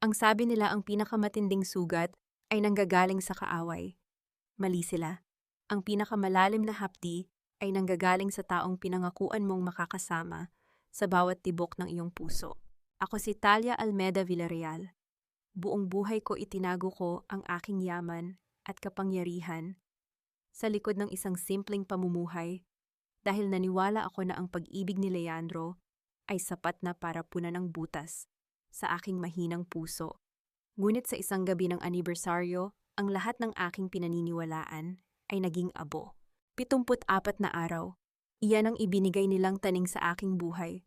Ang sabi nila ang pinakamatinding sugat ay nanggagaling sa kaaway. Mali sila. Ang pinakamalalim na hapdi ay nanggagaling sa taong pinangakuan mong makakasama sa bawat tibok ng iyong puso. Ako si Talia Almeda Villarreal. Buong buhay ko itinago ko ang aking yaman at kapangyarihan sa likod ng isang simpleng pamumuhay dahil naniwala ako na ang pag-ibig ni Leandro ay sapat na para punan ng butas sa aking mahinang puso. Ngunit sa isang gabi ng anibersaryo, ang lahat ng aking pinaniniwalaan ay naging abo. 74 na araw. Iyan ang ibinigay nilang taning sa aking buhay.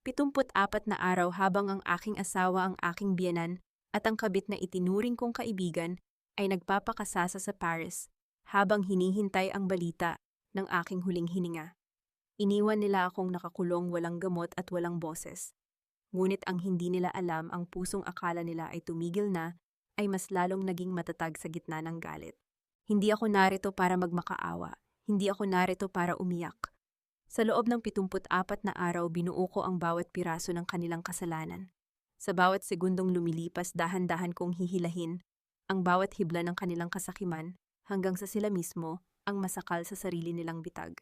74 na araw habang ang aking asawa, ang aking biyenan, at ang kabit na itinuring kong kaibigan ay nagpapakasasa sa Paris habang hinihintay ang balita ng aking huling hininga. Iniwan nila akong nakakulong walang gamot at walang boses. Ngunit ang hindi nila alam, ang pusong akala nila ay tumigil na, ay mas lalong naging matatag sa gitna ng galit. Hindi ako narito para magmakaawa. Hindi ako narito para umiyak. Sa loob ng 74 na araw, binuo ko ang bawat piraso ng kanilang kasalanan. Sa bawat segundong lumilipas, dahan-dahan kong hihilahin ang bawat hibla ng kanilang kasakiman hanggang sa sila mismo ang masakal sa sarili nilang bitag.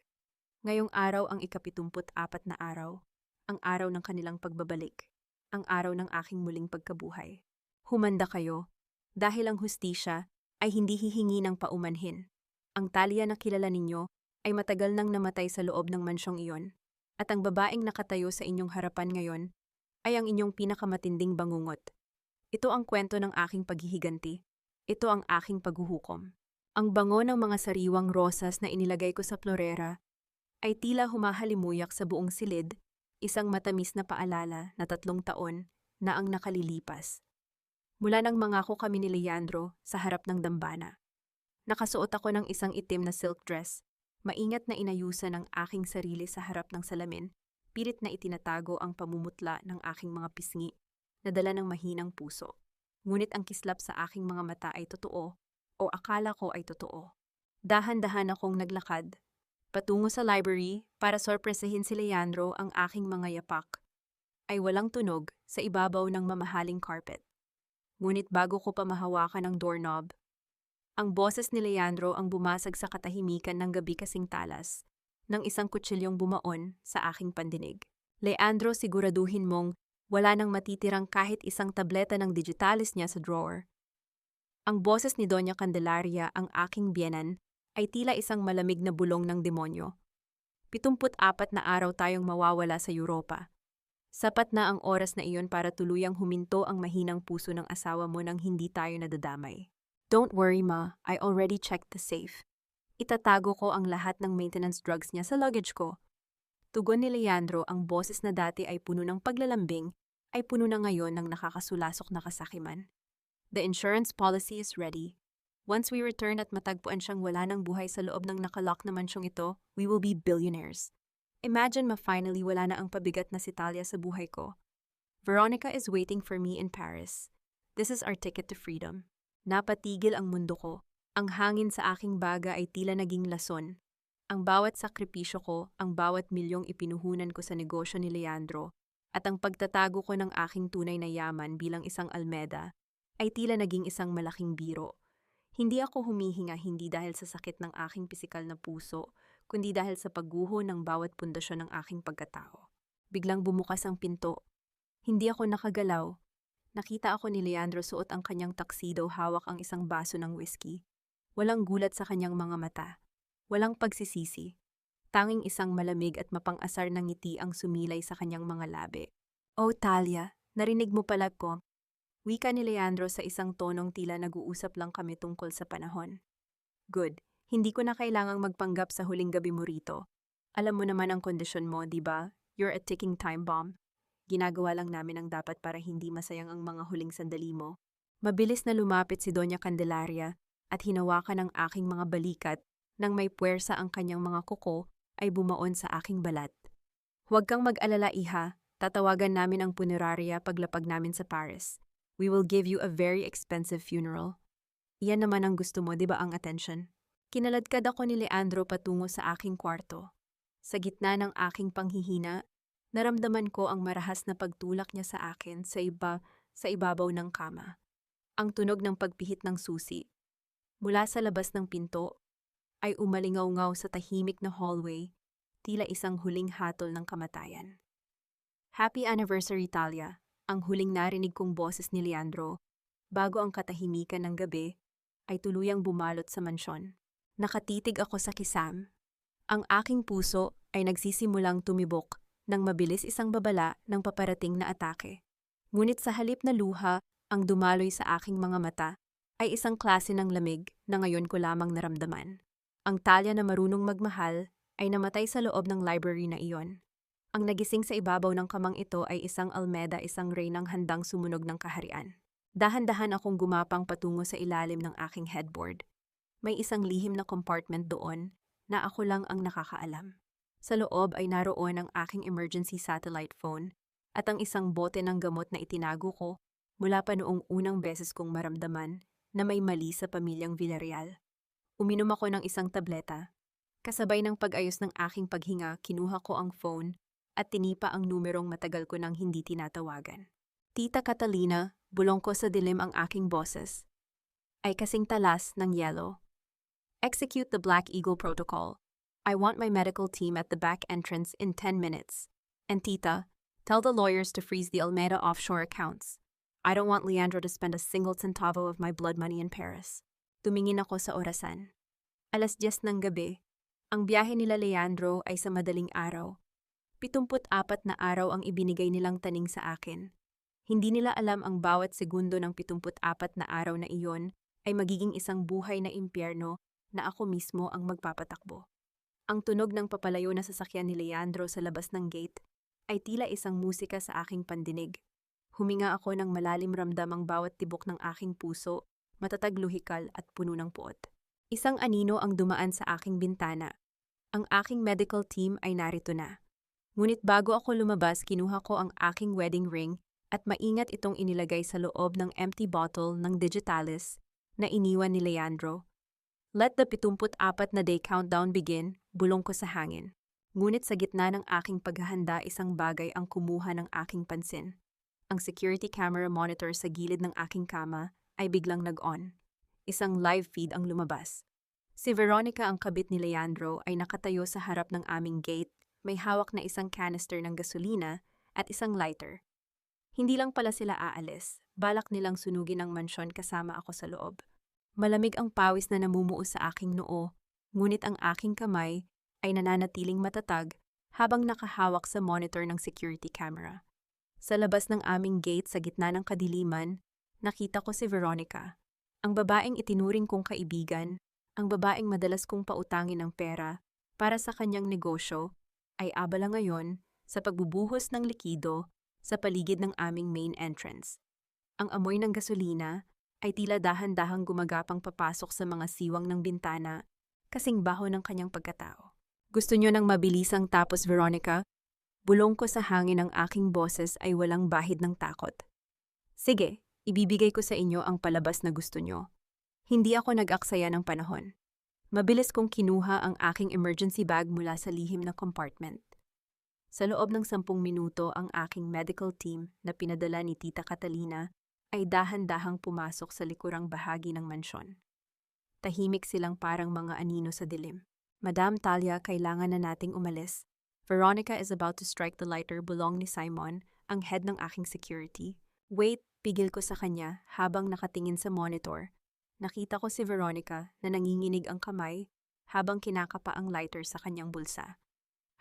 Ngayong araw ang ika-74 na araw, ang araw ng kanilang pagbabalik, ang araw ng aking muling pagkabuhay. Humanda kayo, dahil ang hustisya ay hindi hihingi ng paumanhin. Ang Talia na kilala ninyo ay matagal nang namatay sa loob ng mansyong iyon, at ang babaeng nakatayo sa inyong harapan ngayon ay ang inyong pinakamatinding bangungot. Ito ang kwento ng aking paghihiganti. Ito ang aking paghuhukom. Ang bango ng mga sariwang rosas na inilagay ko sa florera ay tila humahalimuyak sa buong silid, isang matamis na paalala na 3 taon na ang nakalilipas. Mula nang mangako kami ni Leandro sa harap ng dambana. Nakasuot ako ng isang itim na silk dress, maingat na inayusan ang aking sarili sa harap ng salamin, pilit na itinatago ang pamumutla ng aking mga pisngi, na dala ng mahinang puso. Ngunit ang kislap sa aking mga mata ay totoo, o akala ko ay totoo. Dahan-dahan akong naglakad patungo sa library para sorpresahin si Leandro. Ang aking mga yapak ay walang tunog sa ibabaw ng mamahaling carpet. Ngunit bago ko pa mahawakan ang doorknob, ang boses ni Leandro ang bumasag sa katahimikan ng gabi kasing talas ng isang kutsilyong bumaon sa aking pandinig. Leandro, siguraduhin mong wala nang matitirang kahit isang tableta ng digitalis niya sa drawer. Ang boses ni Doña Candelaria, ang aking biyenan, ay tila isang malamig na bulong ng demonyo. 74 na araw tayong mawawala sa Europa. Sapat na ang oras na iyon para tuluyang huminto ang mahinang puso ng asawa mo nang hindi tayo nadadamay. Don't worry, Ma. I already checked the safe. Itatago ko ang lahat ng maintenance drugs niya sa luggage ko. Tugon ni Leandro, ang boses na dati ay puno ng paglalambing, ay puno na ngayon ng nakakasulasok na kasakiman. The insurance policy is ready. Once we return at matagpuan siyang wala ng buhay sa loob ng nakalock na mansyong ito, we will be billionaires. Imagine finally wala na ang pabigat na si Talia sa buhay ko. Veronica is waiting for me in Paris. This is our ticket to freedom. Napatigil ang mundo ko. Ang hangin sa aking baga ay tila naging lason. Ang bawat sakripisyo ko, ang bawat milyong ipinuhunan ko sa negosyo ni Leandro, at ang pagtatago ko ng aking tunay na yaman bilang isang Almeda, ay tila naging isang malaking biro. Hindi ako humihinga hindi dahil sa sakit ng aking pisikal na puso, kundi dahil sa pagguho ng bawat pundasyon ng aking pagkatao. Biglang bumukas ang pinto. Hindi ako nakagalaw. Nakita ako ni Leandro suot ang kanyang tuxedo, hawak ang isang baso ng whiskey. Walang gulat sa kanyang mga mata. Walang pagsisisi. Tanging isang malamig at mapang-asar na ngiti ang sumilay sa kanyang mga labi. Oh, Talia, narinig mo pala ko. Wika ni Leandro sa isang tonong tila nag-uusap lang kami tungkol sa panahon. Good. Hindi ko na kailangang magpanggap sa huling gabi mo rito. Alam mo naman ang kondisyon mo, di ba? You're a ticking time bomb. Ginagawa lang namin ang dapat para hindi masayang ang mga huling sandali mo. Mabilis na lumapit si Doña Candelaria at hinawakan ang aking mga balikat nang may puwersa ang kanyang mga kuko ay bumaon sa aking balat. Huwag kang mag-alala, iha. Tatawagan namin ang punerarya paglapag namin sa Paris. We will give you a very expensive funeral. Iyan naman ang gusto mo, di ba, ang attention? Kinaladkad ako ni Leandro patungo sa aking kwarto. Sa gitna ng aking panghihina, naramdaman ko ang marahas na pagtulak niya sa akin sa iba sa ibabaw ng kama. Ang tunog ng pagpihit ng susi mula sa labas ng pinto ay umalingaw-ngaw sa tahimik na hallway, tila isang huling hatol ng kamatayan. Happy anniversary, Talia, ang huling narinig kong boses ni Leandro bago ang katahimikan ng gabi ay tuluyang bumalot sa mansyon. Nakatitig ako sa kisam. Ang aking puso ay nagsisimulang tumibok nang mabilis isang babala ng paparating na atake. Ngunit sa halip na luha ang dumaloy sa aking mga mata ay isang klase ng lamig na ngayon ko lamang naramdaman. Ang Talia na marunong magmahal ay namatay sa loob ng library na iyon. Ang nagising sa ibabaw ng kamang ito ay isang Almeda, isang reynang handang sumunog ng kaharian. Dahan-dahan akong gumapang patungo sa ilalim ng aking headboard. May isang lihim na compartment doon na ako lang ang nakakaalam. Sa loob ay naroon ang aking emergency satellite phone at ang isang bote ng gamot na itinago ko mula pa noong unang beses kong maramdaman na may mali sa pamilyang Villarreal. Uminom ako ng isang tableta. Kasabay ng pag-ayos ng aking paghinga, kinuha ko ang phone at tinipa ang numerong matagal ko nang hindi tinatawagan. Tita Catalina, bulong ko sa dilim ang aking boses, ay kasing talas ng yelo. Execute the Black Eagle Protocol. I want my medical team at the back entrance in 10 minutes. And Tita, tell the lawyers to freeze the Almeda offshore accounts. I don't want Leandro to spend a single centavo of my blood money in Paris. Tumingin ako sa orasan. 10:00 ng gabi. Ang biyahe nila Leandro ay sa madaling araw. 74 na araw ang ibinigay nilang taning sa akin. Hindi nila alam ang bawat segundo ng 74 na araw na iyon ay magiging isang buhay na impyerno na ako mismo ang magpapatakbo. Ang tunog ng papalayo na sasakyan ni Leandro sa labas ng gate ay tila isang musika sa aking pandinig. Huminga ako ng malalim, ramdam ang bawat tibok ng aking puso, matatag, luhikal at puno ng puot. Isang anino ang dumaan sa aking bintana. Ang aking medical team ay narito na. Ngunit bago ako lumabas, kinuha ko ang aking wedding ring at maingat itong inilagay sa loob ng empty bottle ng Digitalis na iniwan ni Leandro. Let the 74 na day countdown begin, bulong ko sa hangin. Ngunit sa gitna ng aking paghahanda, isang bagay ang kumuha ng aking pansin. Ang security camera monitor sa gilid ng aking kama ay biglang nag-on. Isang live feed ang lumabas. Si Veronica, ang kabit ni Leandro, ay nakatayo sa harap ng aming gate, may hawak na isang canister ng gasolina at isang lighter. Hindi lang pala sila aalis, balak nilang sunugin ang mansyon kasama ako sa loob. Malamig ang pawis na namumuo sa aking noo, ngunit ang aking kamay ay nananatiling matatag habang nakahawak sa monitor ng security camera. Sa labas ng aming gate sa gitna ng kadiliman, nakita ko si Veronica, ang babaeng itinuring kong kaibigan, ang babaeng madalas kong pautangin ng pera para sa kanyang negosyo, ay abala ngayon sa pagbubuhos ng likido sa paligid ng aming main entrance. Ang amoy ng gasolina ay tila dahan-dahang gumagapang papasok sa mga siwang ng bintana, kasing baho ng kanyang pagkatao. Gusto niyo ng mabilisang tapos, Veronica? Bulong ko sa hangin, ang aking boses ay walang bahid ng takot. Sige, ibibigay ko sa inyo ang palabas na gusto niyo. Hindi ako nag-aksaya ng panahon. Mabilis kong kinuha ang aking emergency bag mula sa lihim na compartment. Sa loob ng 10 minuto, ang aking medical team na pinadala ni Tita Catalina ay dahan-dahang pumasok sa likurang bahagi ng mansyon. Tahimik silang parang mga anino sa dilim. Madam Talia, kailangan na nating umalis. Veronica is about to strike the lighter, bulong ni Simon, ang head ng aking security. Wait, pigil ko sa kanya habang nakatingin sa monitor. Nakita ko si Veronica na nanginginig ang kamay habang kinakapa ang lighter sa kanyang bulsa.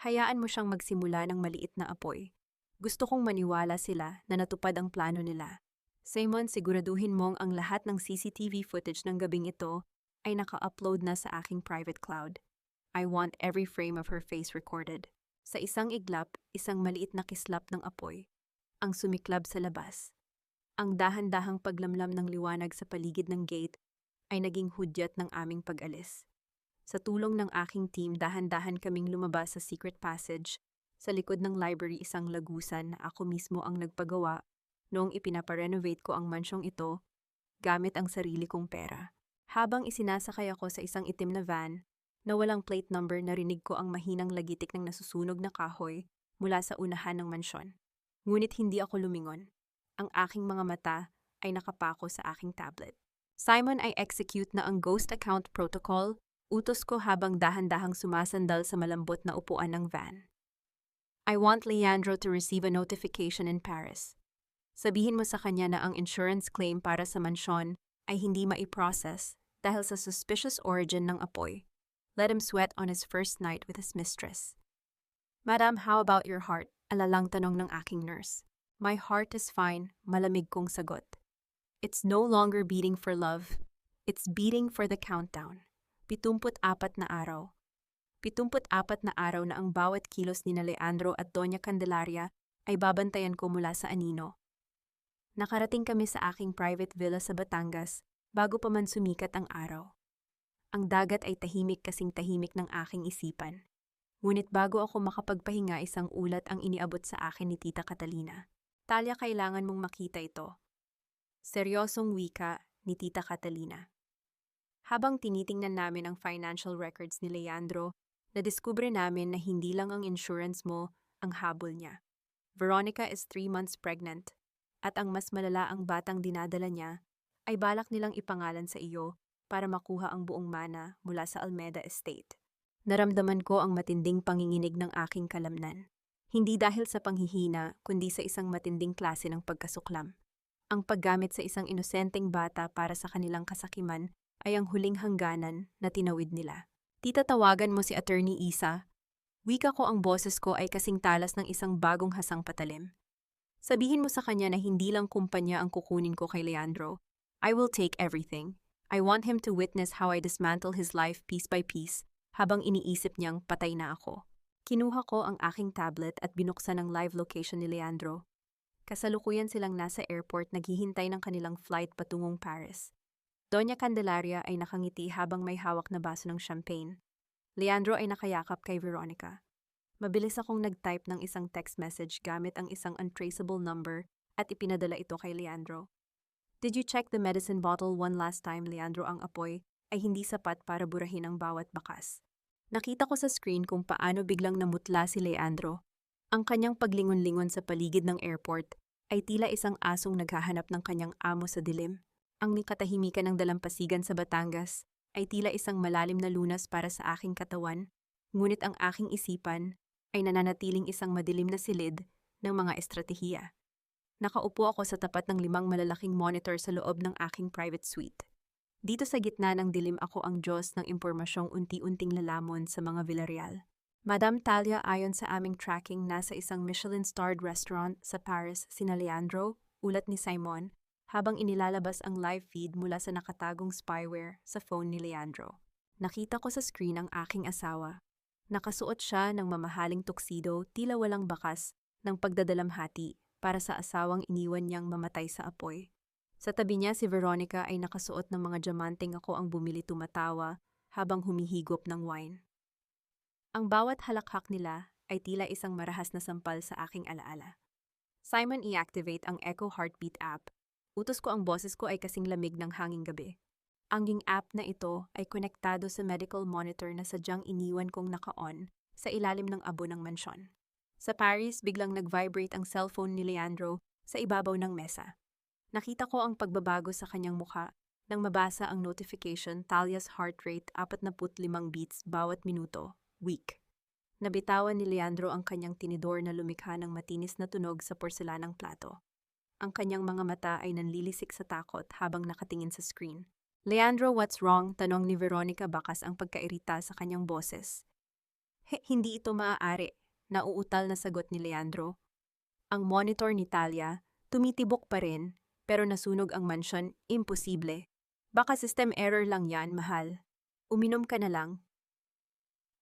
Hayaan mo siyang magsimula ng maliit na apoy. Gusto kong maniwala sila na natupad ang plano nila. Simon, siguraduhin mong ang lahat ng CCTV footage ng gabing ito ay naka-upload na sa aking private cloud. I want every frame of her face recorded. Sa isang iglap, isang maliit na kislap ng apoy ang sumiklab sa labas. Ang dahan-dahang paglamlam ng liwanag sa paligid ng gate ay naging hudyat ng aming pag-alis. Sa tulong ng aking team, dahan-dahan kaming lumabas sa secret passage. Sa likod ng library, isang lagusan na ako mismo ang nagpagawa noong ipinaparenovate ko ang mansyong ito gamit ang sarili kong pera. Habang isinasakay ako sa isang itim na van na walang plate number, narinig ko ang mahinang lagitik ng nasusunog na kahoy mula sa unahan ng mansyon. Ngunit hindi ako lumingon. Ang aking mga mata ay nakapako sa aking tablet. Simon, I execute na ang ghost account protocol, utos ko habang dahan-dahang sumasandal sa malambot na upuan ng van. I want Leandro to receive a notification in Paris. Sabihin mo sa kanya na ang insurance claim para sa mansyon ay hindi maiprocess dahil sa suspicious origin ng apoy. Let him sweat on his first night with his mistress. Madam, how about your heart? Alalang tanong ng aking nurse. My heart is fine, malamig kong sagot. It's no longer beating for love. It's beating for the countdown. 74 na araw. 74 na araw na ang bawat kilos ni Leandro at Doña Candelaria ay babantayan ko mula sa anino. Nakarating kami sa aking private villa sa Batangas bago pa man sumikat ang araw. Ang dagat ay tahimik kasing tahimik ng aking isipan. Ngunit bago ako makapagpahinga, isang ulat ang iniabot sa akin ni Tita Catalina. Talia, kailangan mong makita ito. Seryosong wika ni Tita Catalina. Habang tinitingnan namin ang financial records ni Leandro, nadiskubre namin na hindi lang ang insurance mo ang habol niya. Veronica is 3 months pregnant at ang mas malala ang batang dinadala niya ay balak nilang ipangalan sa iyo para makuha ang buong mana mula sa Almeda Estate. Naramdaman ko ang matinding panginginig ng aking kalamnan. Hindi dahil sa panghihina, kundi sa isang matinding klase ng pagkasuklam. Ang paggamit sa isang inosenteng bata para sa kanilang kasakiman ay ang huling hangganan na tinawid nila. Tita, tawagan mo si Attorney Isa. Wika ko, ang boses ko ay kasing talas ng isang bagong hasang patalim. Sabihin mo sa kanya na hindi lang kumpanya ang kukunin ko kay Leandro. I will take everything. I want him to witness how I dismantle his life piece by piece habang iniisip niyang patay na ako. Kinuha ko ang aking tablet at binuksan ang live location ni Leandro. Kasalukuyan silang nasa airport naghihintay ng kanilang flight patungong Paris. Doña Candelaria ay nakangiti habang may hawak na baso ng champagne. Leandro ay nakayakap kay Veronica. Mabilis akong nag-type ng isang text message gamit ang isang untraceable number at ipinadala ito kay Leandro. Did you check the medicine bottle one last time, Leandro? Ang apoy ay hindi sapat para burahin ang bawat bakas. Nakita ko sa screen kung paano biglang namutla si Leandro. Ang kanyang paglingon-lingon sa paligid ng airport ay tila isang asong naghahanap ng kanyang amo sa dilim. Ang katahimikan ng dalampasigan sa Batangas ay tila isang malalim na lunas para sa aking katawan, ngunit ang aking isipan ay nananatiling isang madilim na silid ng mga estratehiya. Nakaupo ako sa tapat ng 5 malalaking monitor sa loob ng aking private suite. Dito sa gitna ng dilim, ako ang Diyos ng impormasyong unti-unting lalamon sa mga Villarreal. Madam Talia, ayon sa aming tracking, nasa isang Michelin-starred restaurant sa Paris sina Leandro, ulat ni Simon, habang inilalabas ang live feed mula sa nakatagong spyware sa phone ni Leandro. Nakita ko sa screen ang aking asawa. Nakasuot siya ng mamahaling tuxedo, tila walang bakas ng pagdadalamhati para sa asawang iniwan niyang mamatay sa apoy. Sa tabi niya si Veronica ay nakasuot ng mga diamanteng ako ang bumili, tumatawa habang humihigop ng wine. Ang bawat halakhak nila ay tila isang marahas na sampal sa aking alaala. Simon, i-activate ang Echo Heartbeat app. Utos ko, ang boses ko ay kasing lamig ng hanging gabi. Ang app na ito ay konektado sa medical monitor na sadyang iniwan kong naka-on sa ilalim ng abo ng mansyon. Sa Paris, biglang nag-vibrate ang cellphone ni Leandro sa ibabaw ng mesa. Nakita ko ang pagbabago sa kanyang mukha nang mabasa ang notification, Talia's heart rate 45 beats bawat minuto. Weak. Nabitawan ni Leandro ang kanyang tinidor na lumikha ng matinis na tunog sa porselanang plato. Ang kanyang mga mata ay nanlilisik sa takot habang nakatingin sa screen. Leandro, what's wrong? Tanong ni Veronica, bakas ang pagkairita sa kanyang boses. Hindi ito maaari, nauutal na sagot ni Leandro. Ang monitor ni Talia, tumitibok pa rin, pero nasunog ang mansyon, imposible. Baka system error lang yan, mahal. Uminom ka na lang.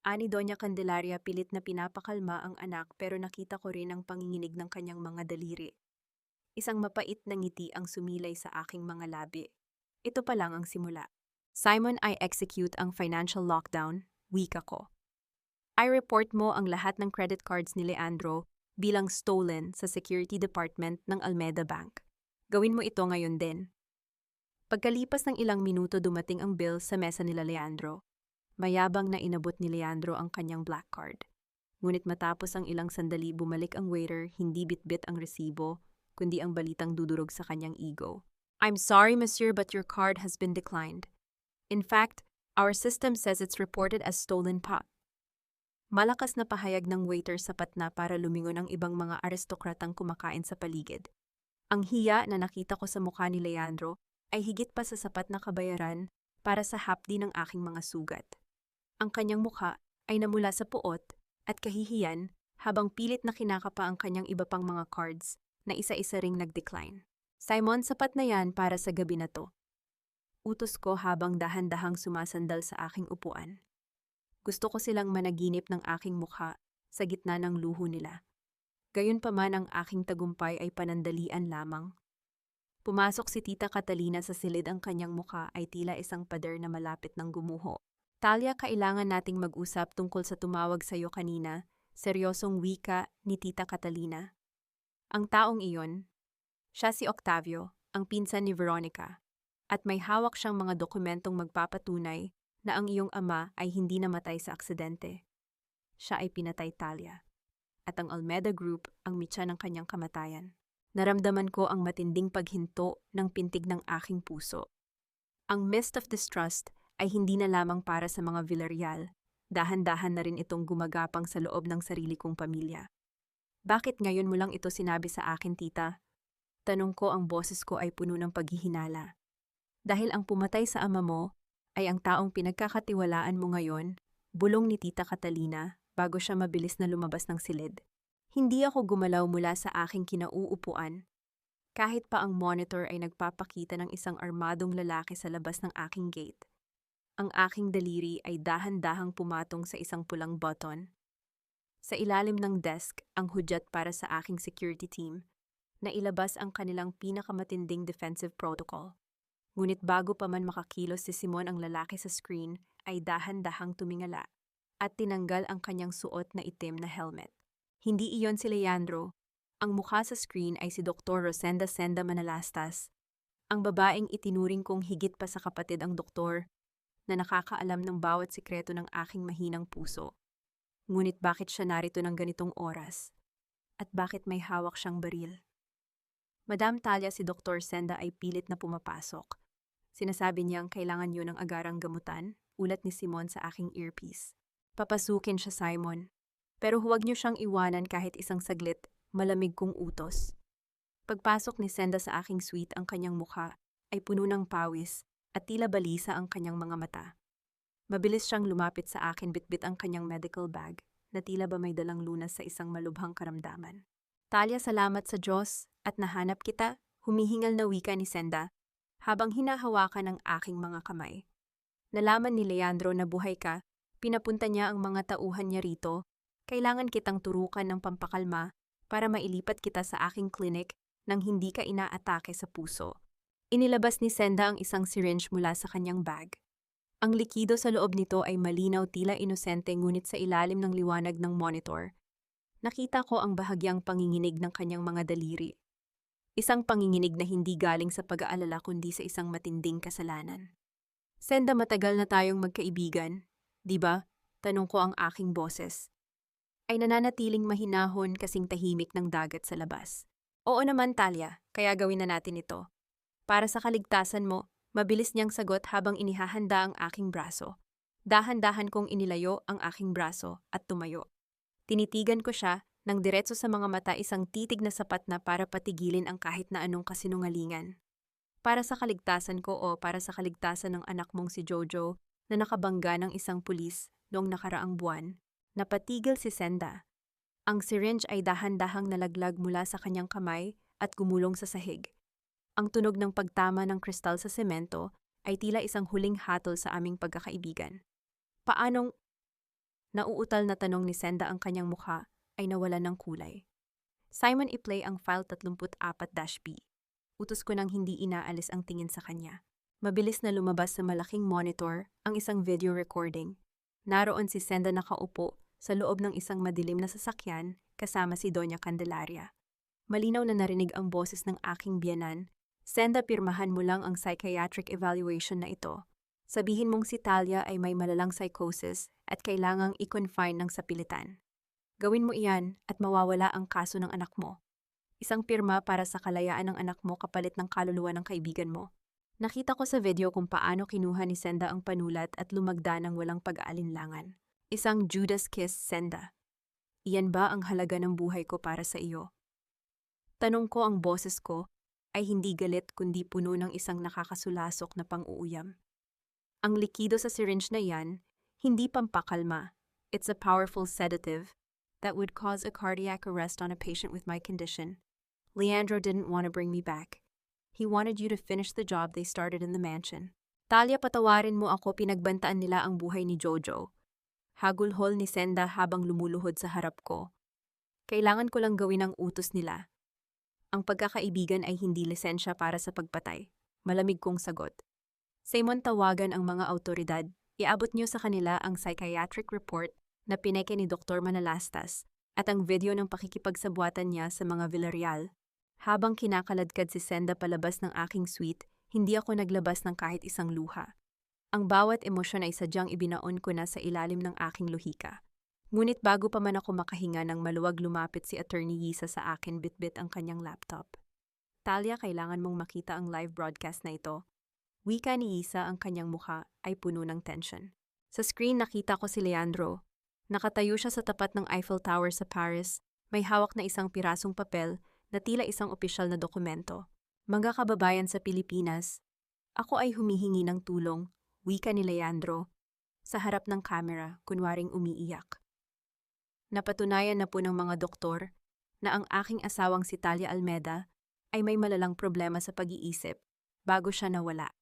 Ani Doña Candelaria, pilit na pinapakalma ang anak, pero nakita ko rin ang panginginig ng kanyang mga daliri. Isang mapait na ngiti ang sumilay sa aking mga labi. Ito pa lang ang simula. Simon, I execute ang financial lockdown, wika ko. I report mo ang lahat ng credit cards ni Leandro bilang stolen sa security department ng Almeda Bank. Gawin mo ito ngayon din. Pagkalipas ng ilang minuto, dumating ang bill sa mesa nila Leandro. Mayabang na inabot ni Leandro ang kanyang black card. Ngunit matapos ang ilang sandali, bumalik ang waiter, hindi bitbit ang resibo, kundi ang balitang dudurog sa kanyang ego. I'm sorry, monsieur, but your card has been declined. In fact, our system says it's reported as stolen pot. Malakas na pahayag ng waiter sapat na para lumingon ang ibang mga aristokratang kumakain sa paligid. Ang hiya na nakita ko sa mukha ni Leandro ay higit pa sa sapat na kabayaran para sa hapdi ng aking mga sugat. Ang kanyang mukha ay namula sa puot at kahihiyan habang pilit na kinakapa ang kanyang iba pang mga cards na isa-isa ring nag-decline. Simon, sapat na yan para sa gabi na to. Utos ko habang dahan-dahang sumasandal sa aking upuan. Gusto ko silang managinip ng aking mukha sa gitna ng luho nila. Gayunpaman ang aking tagumpay ay panandalian lamang. Pumasok si Tita Catalina sa silid, ang kanyang mukha ay tila isang pader na malapit ng gumuho. Talia, kailangan nating mag-usap tungkol sa tumawag sa iyo kanina, seryosong wika ni Tita Catalina. Ang taong iyon, siya si Octavio, ang pinsan ni Veronica, at may hawak siyang mga dokumentong magpapatunay na ang iyong ama ay hindi namatay sa aksidente. Siya ay pinatay, Talia. At ang Almeda Group ang mitya ng kanyang kamatayan. Naramdaman ko ang matinding paghinto ng pintig ng aking puso. Ang mist of distrust ay hindi na lamang para sa mga Villarreal. Dahan-dahan na rin itong gumagapang sa loob ng sarili kong pamilya. Bakit ngayon mo lang ito sinabi sa akin, tita? Tanong ko, ang boses ko ay puno ng paghihinala. Dahil ang pumatay sa ama mo ay ang taong pinagkakatiwalaan mo ngayon, bulong ni Tita Catalina bago siya mabilis na lumabas ng silid. Hindi ako gumalaw mula sa aking kinauupuan. Kahit pa ang monitor ay nagpapakita ng isang armadong lalaki sa labas ng aking gate. Ang aking daliri ay dahan-dahang pumatong sa isang pulang button. Sa ilalim ng desk ang hudyat para sa aking security team na ilabas ang kanilang pinakamatinding defensive protocol. Ngunit bago pa man makakilos si Simon, ang lalaki sa screen, ay dahan-dahang tumingala at tinanggal ang kanyang suot na itim na helmet. Hindi iyon si Leandro. Ang mukha sa screen ay si Dr. Rosenda Senda Manalastas, ang babaeng itinuring kong higit pa sa kapatid ang doktor na nakakaalam ng bawat sikreto ng aking mahinang puso. Ngunit bakit siya narito ng ganitong oras? At bakit may hawak siyang baril? Madam Talia, si Dr. Senda ay pilit na pumapasok. Sinasabi niyang kailangan niyo ng agarang gamutan, ulat ni Simon sa aking earpiece. Papasukin siya, Simon. Pero huwag niyo siyang iwanan kahit isang saglit, malamig kong utos. Pagpasok ni Senda sa aking suite, ang kanyang mukha ay puno ng pawis at tila balisa ang kanyang mga mata. Mabilis siyang lumapit sa akin, bitbit ang kanyang medical bag na tila ba may dalang lunas sa isang malubhang karamdaman. Talia, salamat sa Diyos at nahanap kita, humihingal na wika ni Senda habang hinahawakan ang aking mga kamay. Nalaman ni Leandro na buhay ka, pinapunta niya ang mga tauhan niya rito. Kailangan kitang turukan ng pampakalma para mailipat kita sa aking clinic nang hindi ka inaatake sa puso. Inilabas ni Senda ang isang syringe mula sa kanyang bag. Ang likido sa loob nito ay malinaw, tila inosente, ngunit sa ilalim ng liwanag ng monitor, nakita ko ang bahagyang panginginig ng kanyang mga daliri. Isang panginginig na hindi galing sa pag-aalala kundi sa isang matinding kasalanan. Senda, matagal na tayong magkaibigan, di ba? Tanong ko ang aking boses. Ay nananatiling mahinahon kasing tahimik ng dagat sa labas. Oo naman, Talia, kaya gawin na natin ito. Para sa kaligtasan mo, mabilis niyang sagot habang inihahanda ang aking braso. Dahan-dahan kong inilayo ang aking braso at tumayo. Tinitigan ko siya nang diretso sa mga mata, isang titig na sapat na para patigilin ang kahit na anong kasinungalingan. Para sa kaligtasan ko o para sa kaligtasan ng anak mong si Jojo na nakabangga ng isang pulis noong nakaraang buwan, napatigil si Senda. Ang syringe ay dahan-dahang nalaglag mula sa kanyang kamay at gumulong sa sahig. Ang tunog ng pagtama ng kristal sa semento ay tila isang huling hatol sa aming pagkakaibigan. Paanong? Nauutal na tanong ni Senda, ang kanyang mukha ay nawalan ng kulay. Simon, i-play ang file 34-B. Utos ko nang hindi inaalis ang tingin sa kanya. Mabilis na lumabas sa malaking monitor ang isang video recording. Naroon si Senda nakaupo sa loob ng isang madilim na sasakyan kasama si Doña Candelaria. Malinaw na narinig ang boses ng aking biyanan. Senda, pirmahan mo lang ang psychiatric evaluation na ito. Sabihin mong si Talia ay may malalang psychosis at kailangang i-confine ng sapilitan. Gawin mo iyan at mawawala ang kaso ng anak mo. Isang pirma para sa kalayaan ng anak mo kapalit ng kaluluwa ng kaibigan mo. Nakita ko sa video kung paano kinuha ni Senda ang panulat at lumagda ng walang pag-aalinlangan. Isang Judas kiss, Senda. Iyan ba ang halaga ng buhay ko para sa iyo? Tanong ko, ang boses ko ay hindi galit kundi puno ng isang nakakasulasok na pang-uuyam. Ang likido sa syringe na yan, hindi pampakalma. It's a powerful sedative that would cause a cardiac arrest on a patient with my condition. Leandro didn't want to bring me back. He wanted you to finish the job they started in the mansion. Talia, patawarin mo ako, pinagbantaan nila ang buhay ni Jojo. Hagulhol ni Senda habang lumuluhod sa harap ko. Kailangan ko lang gawin ang utos nila. Ang pagkakaibigan ay hindi lisensya para sa pagpatay. Malamig kong sagot. Simon, tawagan ang mga autoridad. Iabot niyo sa kanila ang psychiatric report na pineke ni Dr. Manalastas at ang video ng pakikipagsabuatan niya sa mga Villarreal. Habang kinakaladkad si Senda palabas ng aking suite, hindi ako naglabas ng kahit isang luha. Ang bawat emosyon ay sadyang ibinaon ko na sa ilalim ng aking lohika. Ngunit bago pa man ako makahinga nang maluwag, lumapit si Attorney Yisa sa akin, bitbit ang kanyang laptop. Talia, kailangan mong makita ang live broadcast na ito. Wika ni Yisa, ang kanyang mukha ay puno ng tension. Sa screen nakita ko si Leandro. Nakatayo siya sa tapat ng Eiffel Tower sa Paris, may hawak na isang pirasong papel na tila isang opisyal na dokumento. Mga kababayan sa Pilipinas, ako ay humihingi ng tulong, wika ni Leandro, sa harap ng kamera, kunwaring umiiyak. Napatunayan na po ng mga doktor na ang aking asawang si Talia Almeda ay may malalang problema sa pag-iisip bago siya nawala.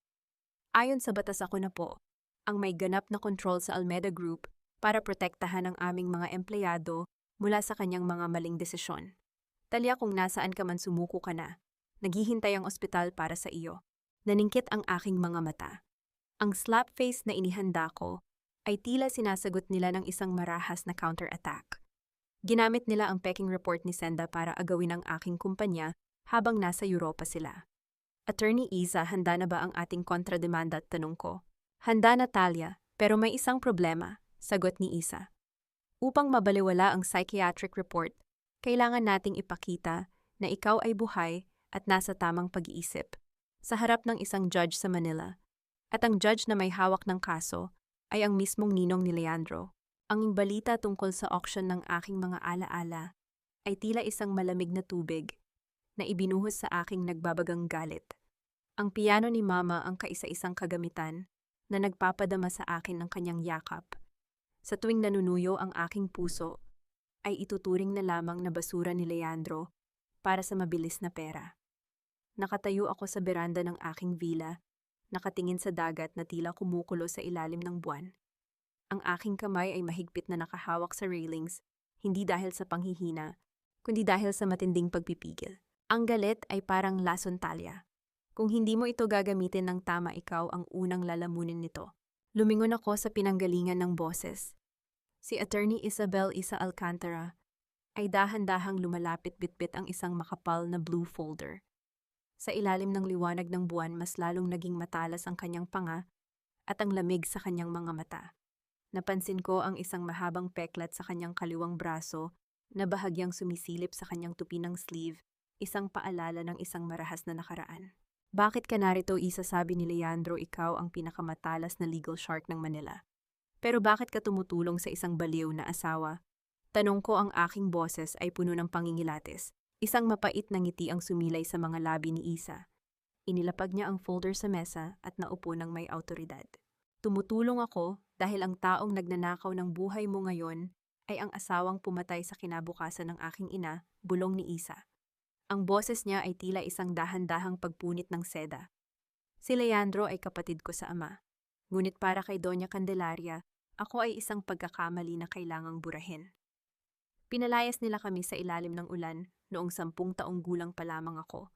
Ayon sa batas, ako na po ang may ganap na control sa Almeda Group para protektahan ang aming mga empleyado mula sa kanyang mga maling desisyon. Talia, kung nasaan ka man, sumuko ka na. Naghihintay ang ospital para sa iyo. Naningkit ang aking mga mata. Ang slap face na inihanda ko ay tila sinasagot nila ng isang marahas na counter-attack. Ginamit nila ang peking report ni Senda para agawin ang aking kumpanya habang nasa Europa sila. Attorney Isa, handa na ba ang ating kontrademanda? Tanong ko. Handa na, Talia, pero may isang problema, sagot ni Isa. Upang mabaliwala ang psychiatric report, kailangan nating ipakita na ikaw ay buhay at nasa tamang pag-iisip sa harap ng isang judge sa Manila. At ang judge na may hawak ng kaso ay ang mismong ninong ni Leandro. Ang balita tungkol sa auction ng aking mga alaala ay tila isang malamig na tubig na ibinuhos sa aking nagbabagang galit. Ang piano ni Mama ang kaisa-isang kagamitan na nagpapadama sa akin ng kanyang yakap. Sa tuwing nanunuyo ang aking puso, ay ituturing na lamang na basura ni Leandro para sa mabilis na pera. Nakatayo ako sa beranda ng aking villa, nakatingin sa dagat na tila kumukulo sa ilalim ng buwan. Ang aking kamay ay mahigpit na nakahawak sa railings, hindi dahil sa panghihina, kundi dahil sa matinding pagpipigil. Ang galit ay parang lason, Talia. Kung hindi mo ito gagamitin ng tama, ikaw ang unang lalamunin nito. Lumingon ako sa pinanggalingan ng boses. Si Attorney Isabel Isa Alcantara ay dahan-dahang lumalapit, bitbit ang isang makapal na blue folder. Sa ilalim ng liwanag ng buwan, mas lalong naging matalas ang kanyang panga at ang lamig sa kanyang mga mata. Napansin ko ang isang mahabang peklat sa kanyang kaliwang braso na bahagyang sumisilip sa kanyang tupi ng sleeve, isang paalala ng isang marahas na nakaraan. Bakit ka narito, Isa? Sabi ni Leandro, ikaw ang pinakamatalas na legal shark ng Manila. Pero bakit ka tumutulong sa isang baliw na asawa? Tanong ko, ang aking boses ay puno ng pangingilatis. Isang mapait na ngiti ang sumilay sa mga labi ni Isa. Inilapag niya ang folder sa mesa at naupo ng may autoridad. Tumutulong ako dahil ang taong nagnanakaw ng buhay mo ngayon ay ang asawang pumatay sa kinabukasan ng aking ina, bulong ni Isa. Ang boses niya ay tila isang dahan-dahang pagpunit ng seda. Si Leandro ay kapatid ko sa ama. Ngunit para kay Doña Candelaria, ako ay isang pagkakamali na kailangang burahin. Pinalayas nila kami sa ilalim ng ulan noong 10 taong gulang pa lamang ako.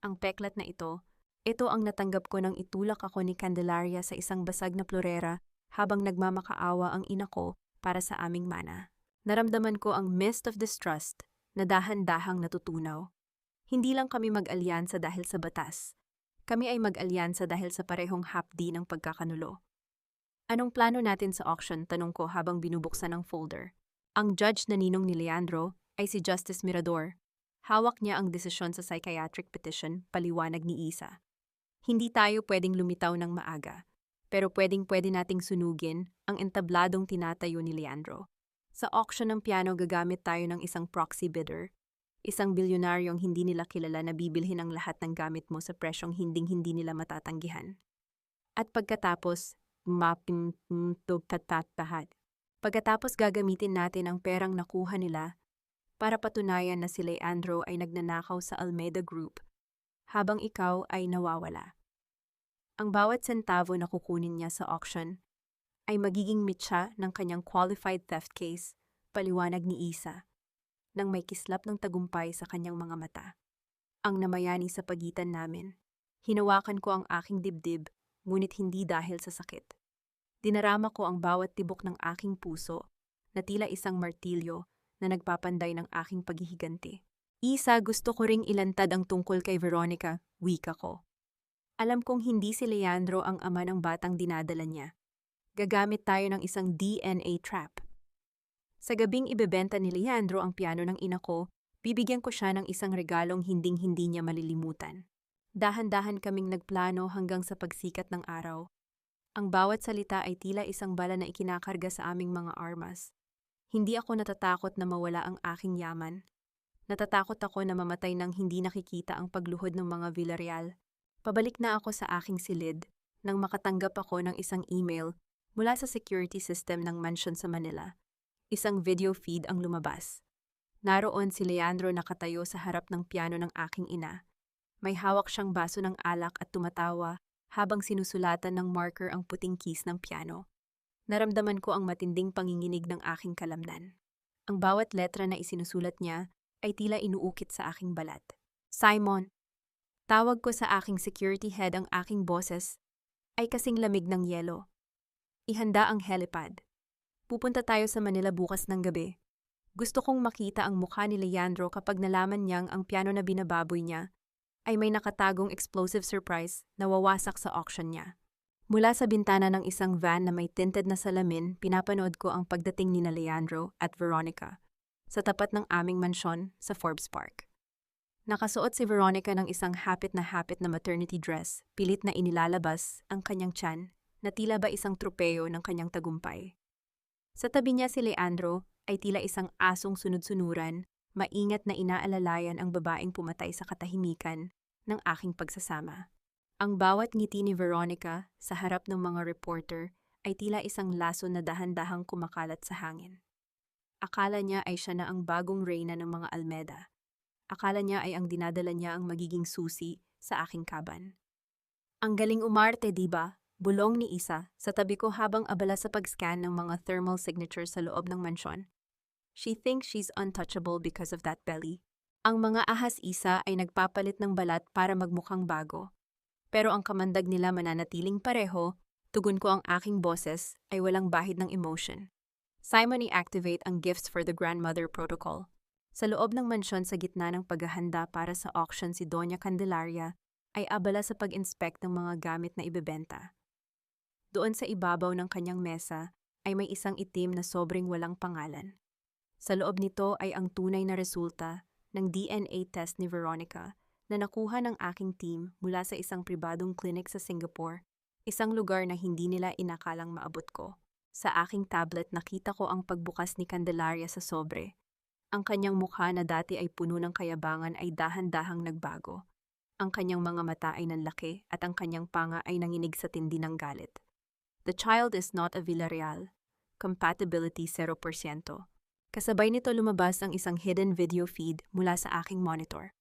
Ang peklat na ito ang natanggap ko nang itulak ako ni Candelaria sa isang basag na plorera habang nagmamakaawa ang ina ko para sa aming mana. Naramdaman ko ang mist of distrust na dahan-dahang natutunaw. Hindi lang kami mag-alyansa dahil sa batas. Kami ay mag-alyansa dahil sa parehong hapdi ng pagkakanulo. Anong plano natin sa auction? Tanong ko habang binubuksan ang folder. Ang judge na ninong ni Leandro ay si Justice Mirador. Hawak niya ang desisyon sa psychiatric petition, paliwanag ni Isa. Hindi tayo pwedeng lumitaw ng maaga, pero pwedeng-pwede nating sunugin ang entabladong tinatayo ni Leandro. Sa auction ng piano gagamit tayo ng isang proxy bidder, isang bilyonaryong hindi nila kilala na bibilhin ang lahat ng gamit mo sa presyong hinding-hindi nila matatanggihan. At pagkatapos, Pagkatapos gagamitin natin ang perang nakuha nila para patunayan na si Leandro ay nagnanakaw sa Almeida Group habang ikaw ay nawawala. Ang bawat sentavo na kukunin niya sa auction ay magiging mitsa ng kanyang qualified theft case, paliwanag ni Isa, nang may kislap ng tagumpay sa kanyang mga mata. Ang namayani sa pagitan namin. Hinawakan ko ang aking dibdib, ngunit hindi dahil sa sakit. Dinarama ko ang bawat tibok ng aking puso na tila isang martilyo na nagpapanday ng aking paghihiganti. Isa, gusto ko ring ilantad ang tungkol kay Veronica, wika ko. Alam kong hindi si Leandro ang ama ng batang dinadala niya. Gagamit tayo ng isang DNA trap. Sa gabing ibebenta ni Leandro ang piano ng ina ko, bibigyan ko siya ng isang regalong hinding-hindi niya malilimutan. Dahan-dahan kaming nagplano hanggang sa pagsikat ng araw. Ang bawat salita ay tila isang bala na ikinakarga sa aming mga armas. Hindi ako natatakot na mawala ang aking yaman. Natatakot ako na mamatay nang hindi nakikita ang pagluhod ng mga Villarreal. Pabalik na ako sa aking silid nang makatanggap ako ng isang email mula sa security system ng mansion sa Manila. Isang video feed ang lumabas. Naroon si Leandro nakatayo sa harap ng piano ng aking ina. May hawak siyang baso ng alak at tumatawa habang sinusulatan ng marker ang puting keys ng piano. Naramdaman ko ang matinding panginginig ng aking kalamnan. Ang bawat letra na isinusulat niya ay tila inuukit sa aking balat. Simon, tawag ko sa aking security head, ang aking boses ay kasing lamig ng yelo. Ihanda ang helipad. Pupunta tayo sa Manila bukas ng gabi. Gusto kong makita ang mukha ni Leandro kapag nalaman niyang ang piano na binababoy niya ay may nakatagong explosive surprise na wawasak sa auction niya. Mula sa bintana ng isang van na may tinted na salamin, pinapanood ko ang pagdating ni Leandro at Veronica sa tapat ng aming mansyon sa Forbes Park. Nakasuot si Veronica ng isang hapit na maternity dress, pilit na inilalabas ang kanyang tiyan na tila ba isang tropeyo ng kanyang tagumpay. Sa tabi niya si Leandro ay tila isang asong sunod-sunuran, maingat na inaalalayan ang babaeng pumatay sa katahimikan ng aking pagsasama. Ang bawat ngiti ni Veronica sa harap ng mga reporter ay tila isang laso na dahan-dahang kumakalat sa hangin. Akala niya ay siya na ang bagong reyna ng mga Almeida. Akala niya ay ang dinadala niya ang magiging susi sa aking kaban. Ang galing umarte, diba? Bulong ni Isa sa tabi ko habang abala sa pag-scan ng mga thermal signatures sa loob ng mansyon. She thinks she's untouchable because of that belly. Ang mga ahas, Isa, ay nagpapalit ng balat para magmukhang bago. Pero ang kamandag nila mananatiling pareho, tugon ko ang aking boses, ay walang bahid ng emotion. Simon, i-activate ang gifts for the grandmother protocol. Sa loob ng mansyon sa gitna ng paghahanda para sa auction, si Doña Candelaria ay abala sa pag-inspect ng mga gamit na ibebenta. Doon sa ibabaw ng kanyang mesa ay may isang itim na sobrang walang pangalan. Sa loob nito ay ang tunay na resulta ng DNA test ni Veronica na nakuha ng aking team mula sa isang pribadong clinic sa Singapore, isang lugar na hindi nila inakalang maabot ko. Sa aking tablet nakita ko ang pagbukas ni Candelaria sa sobre. Ang kanyang mukha na dati ay puno ng kayabangan ay dahan-dahang nagbago. Ang kanyang mga mata ay nanlaki at ang kanyang panga ay nanginig sa tindi ng galit. The child is not a Villarreal. Compatibility 0%. Kasabay nito lumabas ang isang hidden video feed mula sa aking monitor.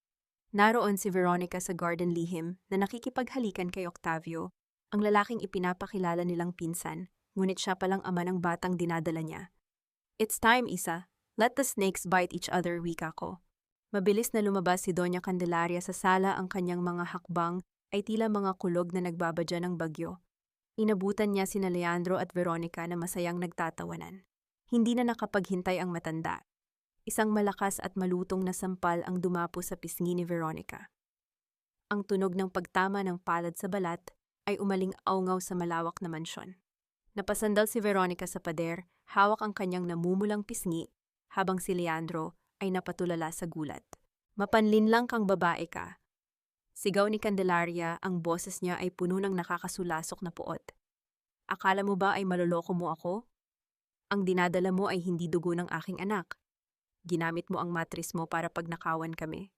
Naroon si Veronica sa garden lihim na nakikipaghalikan kay Octavio, ang lalaking ipinapakilala nilang pinsan, ngunit siya palang ama ng batang dinadala niya. It's time, Isa. Let the snakes bite each other, wika ko. Mabilis na lumabas si Doña Candelaria sa sala, ang kanyang mga hakbang ay tila mga kulog na nagbabadya ng bagyo. Inabutan niya sina Leandro at Veronica na masayang nagtatawanan. Hindi na nakapaghintay ang matanda. Isang malakas at malutong na sampal ang dumapo sa pisngi ni Veronica. Ang tunog ng pagtama ng palad sa balat ay umaling-aungaw sa malawak na mansyon. Napasandal si Veronica sa pader, hawak ang kanyang namumulang pisngi, habang si Leandro ay napatulala sa gulat. Mapanlinlang kang babae ka. Sigaw ni Candelaria, ang boses niya ay puno ng nakakasulasok na puot. Akala mo ba ay maloloko mo ako? Ang dinadala mo ay hindi dugo ng aking anak. Ginamit mo ang matris mo para pagnakawan kami.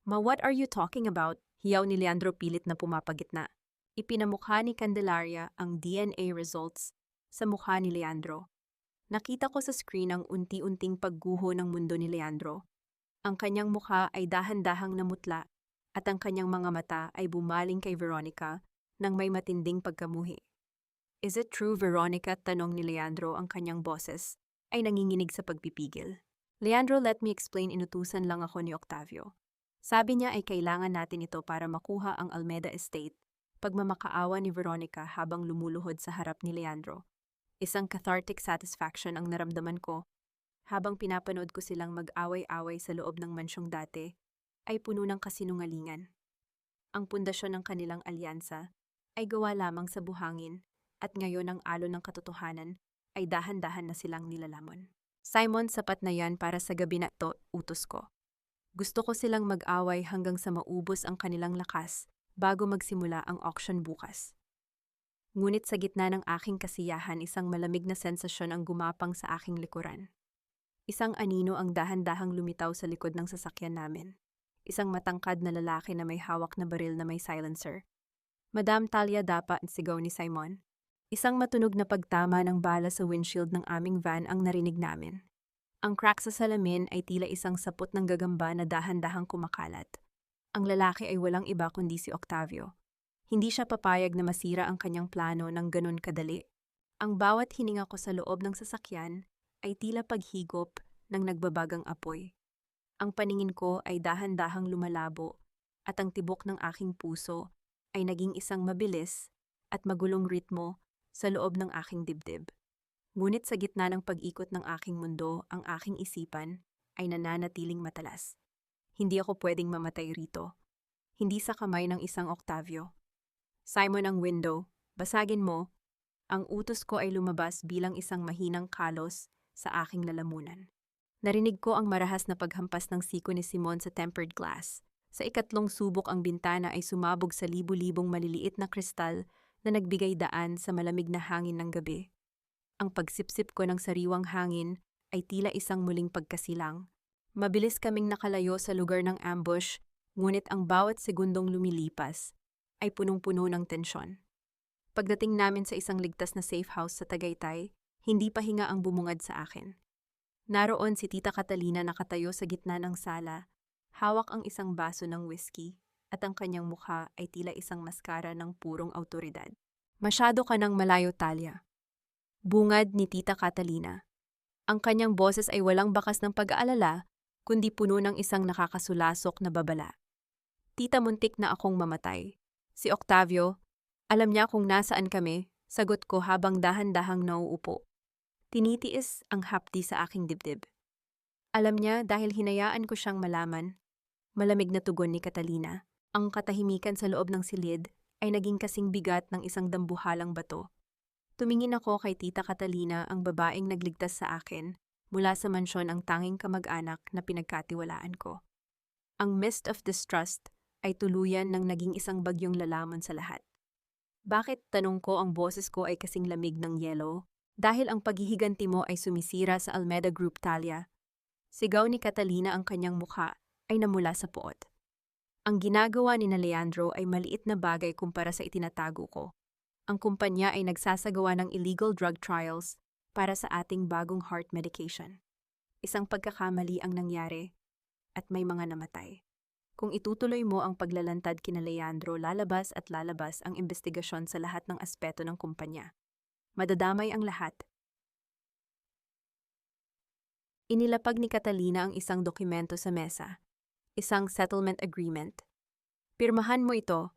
What are you talking about? Hiyaw ni Leandro pilit na pumapagitna. Ipinamukha ni Candelaria ang DNA results sa mukha ni Leandro. Nakita ko sa screen ang unti-unting pagguho ng mundo ni Leandro. Ang kanyang mukha ay dahan-dahang namutla at ang kanyang mga mata ay bumaling kay Veronica nang may matinding pagkamuhi. Is it true, Veronica? Tanong ni Leandro, ang kanyang boses ay nanginginig sa pagpipigil. Leandro, let me explain, inutusan lang ako ni Octavio. Sabi niya ay kailangan natin ito para makuha ang Almeda Estate. Pagmamakaawa ni Veronica habang lumuluhod sa harap ni Leandro. Isang cathartic satisfaction ang naramdaman ko habang pinapanood ko silang mag-away-away sa loob ng mansyong dati ay puno ng kasinungalingan. Ang pundasyon ng kanilang alyansa ay gawa lamang sa buhangin at ngayon ang alon ng katotohanan ay dahan-dahan na silang nilalamon. Simon, sapat na yan para sa gabi na to, utos ko. Gusto ko silang mag-away hanggang sa maubos ang kanilang lakas bago magsimula ang auction bukas. Ngunit sa gitna ng aking kasiyahan, isang malamig na sensasyon ang gumapang sa aking likuran. Isang anino ang dahan-dahang lumitaw sa likod ng sasakyan namin. Isang matangkad na lalaki na may hawak na baril na may silencer. Madam Talia Dapa, sigaw ni Simon. Isang matunog na pagtama ng bala sa windshield ng aming van ang narinig namin. Ang crack sa salamin ay tila isang sapot ng gagamba na dahan-dahang kumakalat. Ang lalaki ay walang iba kundi si Octavio. Hindi siya papayag na masira ang kanyang plano ng ganun kadali. Ang bawat hininga ko sa loob ng sasakyan ay tila paghigop ng nagbabagang apoy. Ang paningin ko ay dahan-dahang lumalabo at ang tibok ng aking puso ay naging isang mabilis at magulong ritmo sa loob ng aking dibdib. Ngunit sa gitna ng pag-ikot ng aking mundo, ang aking isipan ay nananatiling matalas. Hindi ako pwedeng mamatay rito. Hindi sa kamay ng isang Octavio. Simon, ang window. Basagin mo. Ang utos ko ay lumabas bilang isang mahinang kalos sa aking lalamunan. Narinig ko ang marahas na paghampas ng siko ni Simon sa tempered glass. Sa ikatlong subok, ang bintana ay sumabog sa libu-libong maliliit na kristal na nagbigay daan sa malamig na hangin ng gabi. Ang pagsipsip ko ng sariwang hangin ay tila isang muling pagkasilang. Mabilis kaming nakalayo sa lugar ng ambush, ngunit ang bawat segundong lumilipas ay punong-puno ng tensyon. Pagdating namin sa isang ligtas na safe house sa Tagaytay, hindi pa hinga ang bumungad sa akin. Naroon si Tita Catalina nakatayo sa gitna ng sala, hawak ang isang baso ng whiskey, at ang kanyang mukha ay tila isang maskara ng purong awtoridad. Masyado ka nang malayo, Talia. Bungad ni Tita Catalina. Ang kanyang boses ay walang bakas ng pag-aalala, kundi puno ng isang nakakasulasok na babala. Tita, muntik na akong mamatay. Si Octavio, alam niya kung nasaan kami, sagot ko habang dahan-dahang nauupo. Tinitiis ang hapdi sa aking dibdib. Alam niya dahil hinayaan ko siyang malaman. Malamig na tugon ni Catalina. Ang katahimikan sa loob ng silid ay naging kasing bigat ng isang dambuhalang bato. Tumingin ako kay Tita Catalina, ang babaeng nagligtas sa akin mula sa mansyon, ang tanging kamag-anak na pinagkatiwalaan ko. Ang mist of distrust ay tuluyan ng naging isang bagyong lalamon sa lahat. Bakit, tanong ko, ang boses ko ay kasing lamig ng yelo? Dahil ang paghihiganti mo ay sumisira sa Almeda Group, Talia. Sigaw ni Catalina, ang kanyang mukha ay namula sa puot. Ang ginagawa ni Leandro ay maliit na bagay kumpara sa itinatago ko. Ang kumpanya ay nagsasagawa ng illegal drug trials para sa ating bagong heart medication. Isang pagkakamali ang nangyari at may mga namatay. Kung itutuloy mo ang paglalantad kina Leandro, lalabas at lalabas ang investigasyon sa lahat ng aspeto ng kumpanya. Madadamay ang lahat. Inilapag ni Catalina ang isang dokumento sa mesa. Isang settlement agreement. Pirmahan mo ito.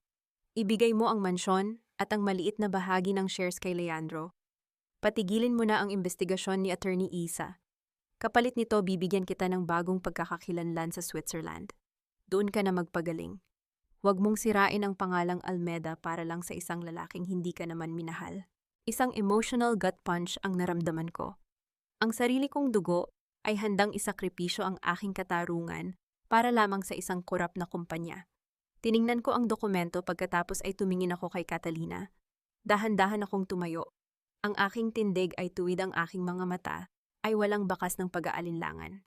Ibigay mo ang mansyon at ang maliit na bahagi ng shares kay Leandro. Patigilin mo na ang investigasyon ni Attorney Isa. Kapalit nito, bibigyan kita ng bagong pagkakakilanlan sa Switzerland. Doon ka na magpagaling. Huwag mong sirain ang pangalang Almeda para lang sa isang lalaking hindi ka naman minahal. Isang emotional gut punch ang naramdaman ko. Ang sarili kong dugo ay handang isakripisyo ang aking katarungan para lamang sa isang korap na kumpanya. Tiningnan ko ang dokumento pagkatapos ay tumingin ako kay Catalina. Dahan-dahan akong tumayo. Ang aking tindig ay tuwid, ang aking mga mata ay walang bakas ng pag-aalinlangan.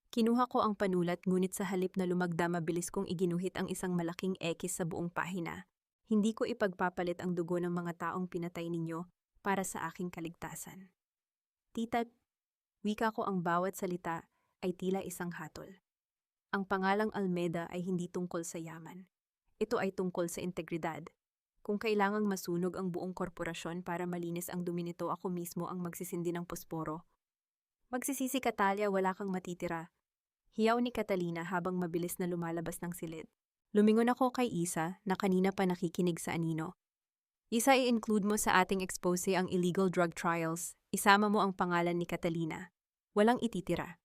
Kinuha ko ang panulat, ngunit sa halip na lumagda, mabilis kong iginuhit ang isang malaking X sa buong pahina. Hindi ko ipagpapalit ang dugo ng mga taong pinatay ninyo para sa aking kaligtasan. Tita, wika ko, ang bawat salita ay tila isang hatol. Ang pangalang Almeda ay hindi tungkol sa yaman. Ito ay tungkol sa integridad. Kung kailangang masunog ang buong korporasyon para malinis ang dumi nito, ako mismo ang magsisindi ng posporo. Magsisisi ka, Talia, wala kang matitira. Hiyaw ni Catalina habang mabilis na lumalabas ng silid. Lumingon ako kay Isa na kanina pa nakikinig sa anino. Isa, i-include mo sa ating expose ang illegal drug trials. Isama mo ang pangalan ni Catalina. Walang ititira.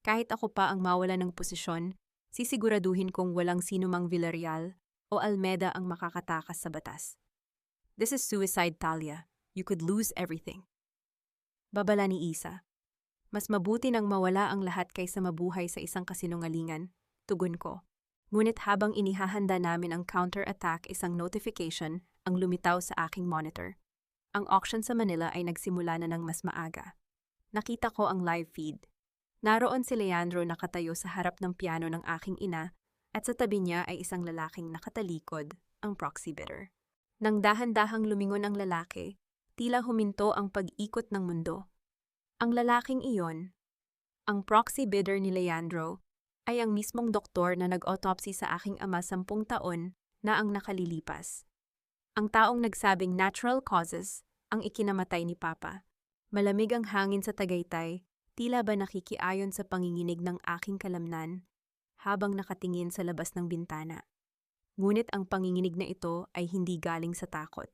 Kahit ako pa ang mawala ng posisyon, sisiguraduhin kong walang sinumang Villarreal o Almeda ang makakatakas sa batas. This is suicide, Talia. You could lose everything. Babala ni Isa. Mas mabuti nang mawala ang lahat kaysa mabuhay sa isang kasinungalingan, tugon ko. Ngunit habang inihahanda namin ang counter-attack, isang notification ang lumitaw sa aking monitor. Ang auction sa Manila ay nagsimula na ng mas maaga. Nakita ko ang live feed. Naroon si Leandro nakatayo sa harap ng piano ng aking ina at sa tabi niya ay isang lalaking nakatalikod, ang proxy bidder. Nang dahan-dahang lumingon ang lalaki, tila huminto ang pag-ikot ng mundo. Ang lalaking iyon, ang proxy bidder ni Leandro, ay ang mismong doktor na nag-autopsy sa aking ama 10 taon na ang nakalilipas. Ang taong nagsabing natural causes ang ikinamatay ni Papa. Malamig ang hangin sa Tagaytay, tila ba nakikiayon sa panginginig ng aking kalamnan habang nakatingin sa labas ng bintana. Ngunit ang panginginig na ito ay hindi galing sa takot.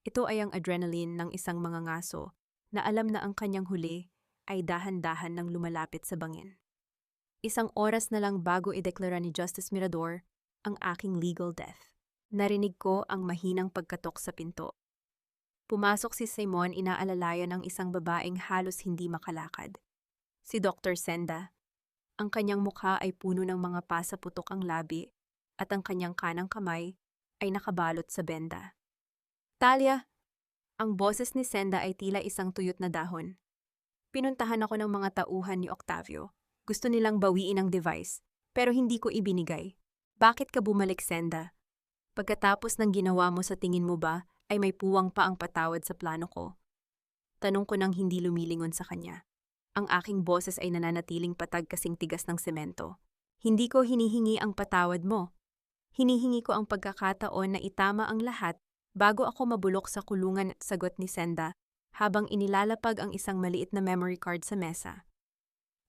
Ito ay ang adrenaline ng isang mangangaso na alam na ang kanyang huli ay dahan-dahan nang lumalapit sa bangin. Isang oras na lang bago ideklara ni Justice Mirador ang aking legal death, narinig ko ang mahinang pagkatok sa pinto. Pumasok si Simon, inaalalayan ng isang babaeng halos hindi makalakad. Si Dr. Senda. Ang kanyang mukha ay puno ng mga pasaputok ang labi at ang kanyang kanang kamay ay nakabalot sa benda. Talia! Ang boses ni Senda ay tila isang tuyot na dahon. Pinuntahan ako ng mga tauhan ni Octavio. Gusto nilang bawiin ang device, pero hindi ko ibinigay. Bakit ka bumalik, Senda? Pagkatapos ng ginawa mo, sa tingin mo ba ay may puwang pa ang patawad sa plano ko? Tanong ko nang hindi lumilingon sa kanya. Ang aking boses ay nananatiling patag kasing tigas ng semento. Hindi ko hinihingi ang patawad mo. Hinihingi ko ang pagkakataon na itama ang lahat bago ako mabulok sa kulungan, sagot ni Senda habang inilalapag ang isang maliit na memory card sa mesa.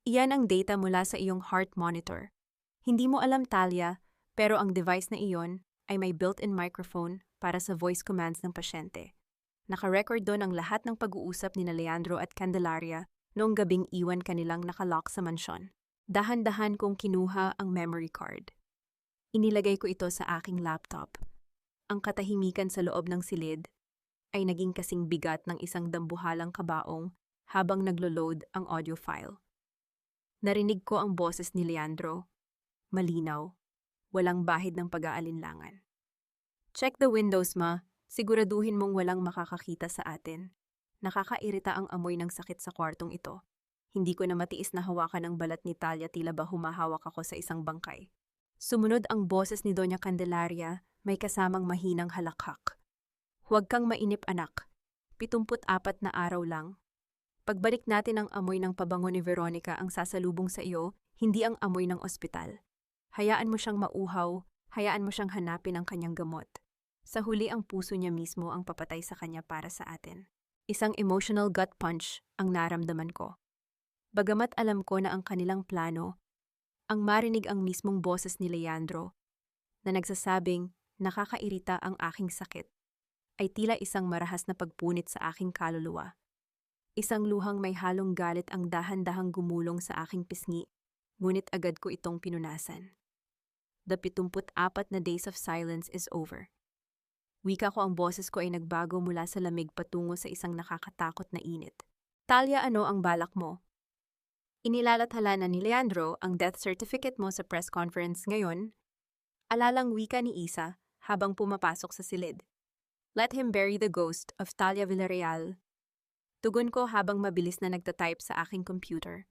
Iyan ang data mula sa iyong heart monitor. Hindi mo alam, Talia, pero ang device na iyon ay may built-in microphone para sa voice commands ng pasyente. Naka-record doon ang lahat ng pag-uusap ni Leandro at Candelaria noong gabing iwan kanilang nakalock sa mansyon. Dahan-dahan kong kinuha ang memory card. Inilagay ko ito sa aking laptop. Ang katahimikan sa loob ng silid ay naging kasing bigat ng isang dambuhalang kabaong habang naglo-load ang audio file. Narinig ko ang boses ni Leandro. Malinaw, walang bahid ng pag-aalinlangan. Check the windows, ma. Siguraduhin mong walang makakakita sa atin. Nakakairita ang amoy ng sakit sa kwartong ito. Hindi ko na matiis na hawakan ang balat ni Talia, tila ba humahawak ako sa isang bangkay. Sumunod ang boses ni Doña Candelaria, may kasamang mahinang halakhak. Huwag kang mainip, anak. 74 na araw lang. Pagbalik natin, ang amoy ng pabango ni Veronica ang sasalubong sa iyo, hindi ang amoy ng ospital. Hayaan mo siyang mauhaw, hayaan mo siyang hanapin ang kanyang gamot. Sa huli, ang puso niya mismo ang papatay sa kanya para sa atin. Isang emotional gut punch ang naramdaman ko. Bagamat alam ko na ang kanilang plano, ang marinig ang mismong boses ni Leandro na nagsasabing nakakairita ang aking sakit ay tila isang marahas na pagpunit sa aking kaluluwa. Isang luhang may halong galit ang dahan-dahang gumulong sa aking pisngi, ngunit agad ko itong pinunasan. The 74 na days of silence is over. Wika ko, ang boses ko ay nagbago mula sa lamig patungo sa isang nakakatakot na init. Talia, ano ang balak mo? Inilalathala na ni Leandro ang death certificate mo sa press conference ngayon. Alalang wika ni Isa habang pumapasok sa silid. Let him bury the ghost of Talia Villarreal. Tugon ko habang mabilis na nagtatype sa aking computer.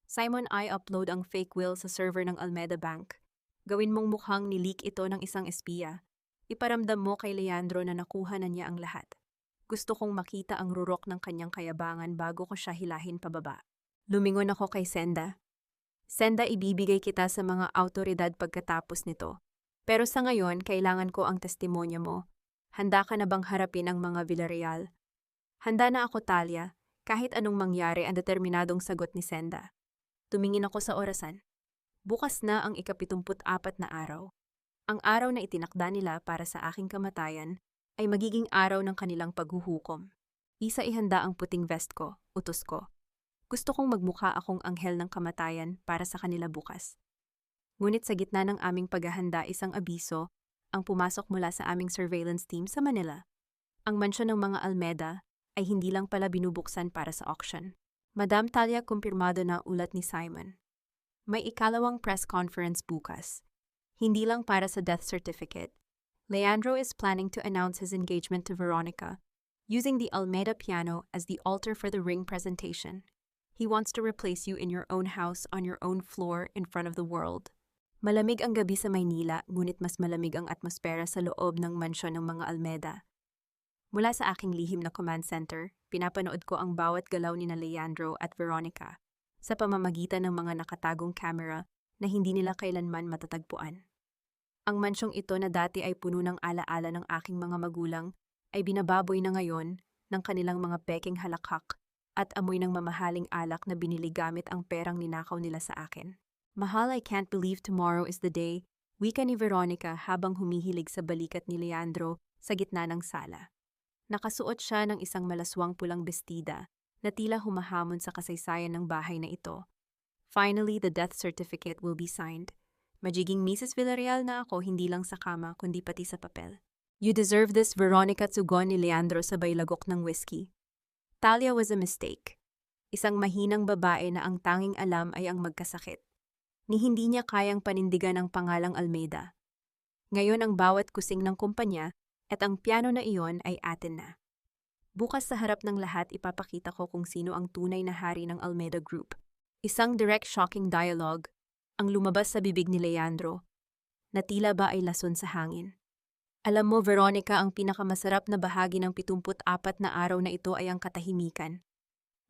Simon, I-upload ang fake will sa server ng Almeda Bank. Gawin mong mukhang nileak ito ng isang espiya. Iparamdam mo kay Leandro na nakuha na niya ang lahat. Gusto kong makita ang rurok ng kanyang kayabangan bago ko siya hilahin pababa. Lumingon ako kay Senda. Senda, ibibigay kita sa mga autoridad pagkatapos nito. Pero sa ngayon, kailangan ko ang testimonya mo. Handa ka na bang harapin ang mga Villarreal? Handa na ako, Talia. Kahit anong mangyari, ang determinadong sagot ni Senda. Tumingin ako sa orasan. Bukas na ang ika-74 na araw. Ang araw na itinakda nila para sa aking kamatayan ay magiging araw ng kanilang paghuhukom. Isa, ihanda ang puting vest ko, utos ko. Gusto kong magmukha akong anghel ng kamatayan para sa kanila bukas. Ngunit sa gitna ng aming paghahanda, isang abiso ang pumasok mula sa aming surveillance team sa Manila. Ang mansyon ng mga Almeda ay hindi lang pala binubuksan para sa auction. Madam Talia, kumpirmado na, ulat ni Simon. May ikalawang press conference bukas. Hindi lang para sa death certificate. Leandro is planning to announce his engagement to Veronica, using the Almeda piano as the altar for the ring presentation. He wants to replace you in your own house on your own floor in front of the world. Malamig ang gabi sa Maynila, ngunit mas malamig ang atmosfera sa loob ng mansyon ng mga Almeda. Mula sa aking lihim na command center, pinapanood ko ang bawat galaw ni na Leandro at Veronica sa pamamagitan ng mga nakatagong camera na hindi nila kailanman matatagpuan. Ang mansyong ito na dati ay puno ng alaala ng aking mga magulang ay binababoy na ngayon ng kanilang mga peking halakhak at amoy ng mamahaling alak na binili gamit ang perang ninakaw nila sa akin. Mahal, I can't believe tomorrow is the day, wika ni Veronica habang humihilig sa balikat ni Leandro sa gitna ng sala. Nakasuot siya ng isang malaswang pulang bestida na tila humahamon sa kasaysayan ng bahay na ito. Finally, the death certificate will be signed. Magiging Mrs. Villarreal na ako, hindi lang sa kama kundi pati sa papel. You deserve this, Veronica, tugon ni Leandro sabay lagok ng whiskey. Talia was a mistake. Isang mahinang babae na ang tanging alam ay ang magkasakit. Ni hindi niya kayang panindigan ang pangalang Almeida. Ngayon ang bawat kusing ng kumpanya at ang piano na iyon ay atin na. Bukas sa harap ng lahat ipapakita ko kung sino ang tunay na hari ng Almeida Group. Isang direct shocking dialogue ang lumabas sa bibig ni Leandro na tila ba ay lason sa hangin. Alam mo, Veronica, ang pinakamasarap na bahagi ng 74 na araw na ito ay ang katahimikan.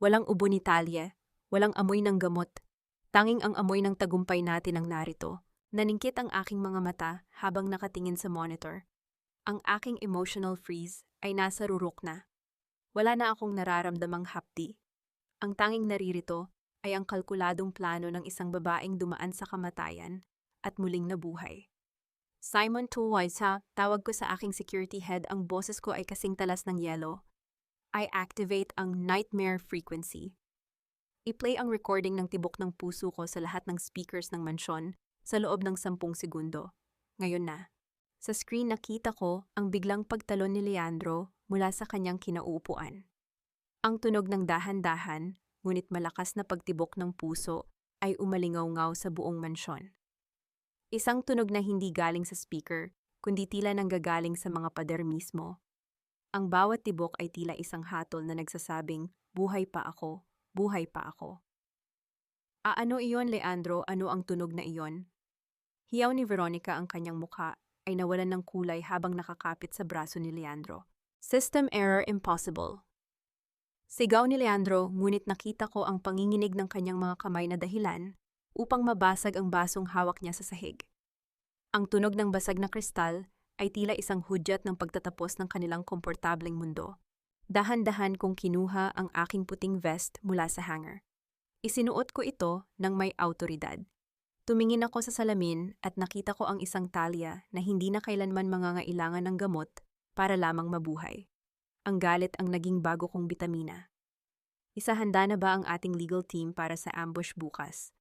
Walang ubo ni Talia, walang amoy ng gamot. Tanging ang amoy ng tagumpay natin ang narito. Naningkit ang aking mga mata habang nakatingin sa monitor. Ang aking emotional freeze ay nasa rurok na. Wala na akong nararamdamang hapdi. Ang tanging naririto ay ang kalkuladong plano ng isang babaeng dumaan sa kamatayan at muling nabuhay. Simon Tulwaisa, tawag ko sa aking security head, ang boses ko ay kasing talas ng yelo. I activate ang nightmare frequency. I-play ang recording ng tibok ng puso ko sa lahat ng speakers ng mansyon sa loob ng 10 segundo. Ngayon na. Sa screen nakita ko ang biglang pagtalon ni Leandro mula sa kanyang kinauupuan. Ang tunog ng dahan-dahan, ngunit malakas na pagtibok ng puso ay umalingaw-ngaw sa buong mansyon. Isang tunog na hindi galing sa speaker, kundi tila nanggagaling sa mga pader mismo. Ang bawat tibok ay tila isang hatol na nagsasabing, buhay pa ako. Buhay pa ako. Ano iyon, Leandro? Ano ang tunog na iyon? Hiyaw ni Veronica, ang kanyang mukha ay nawalan ng kulay habang nakakapit sa braso ni Leandro. System error, impossible. Sigaw ni Leandro, ngunit nakita ko ang panginginig ng kanyang mga kamay na dahilan upang mabasag ang basong hawak niya sa sahig. Ang tunog ng basag na kristal ay tila isang hudyat ng pagtatapos ng kanilang komportableng mundo. Dahan-dahan kong kinuha ang aking puting vest mula sa hanger. Isinuot ko ito ng may autoridad. Tumingin ako sa salamin at nakita ko ang isang Talia na hindi na kailanman mangangailangan ng gamot para lamang mabuhay. Ang galit ang naging bago kong bitamina. Isahanda na ba ang ating legal team para sa ambush bukas?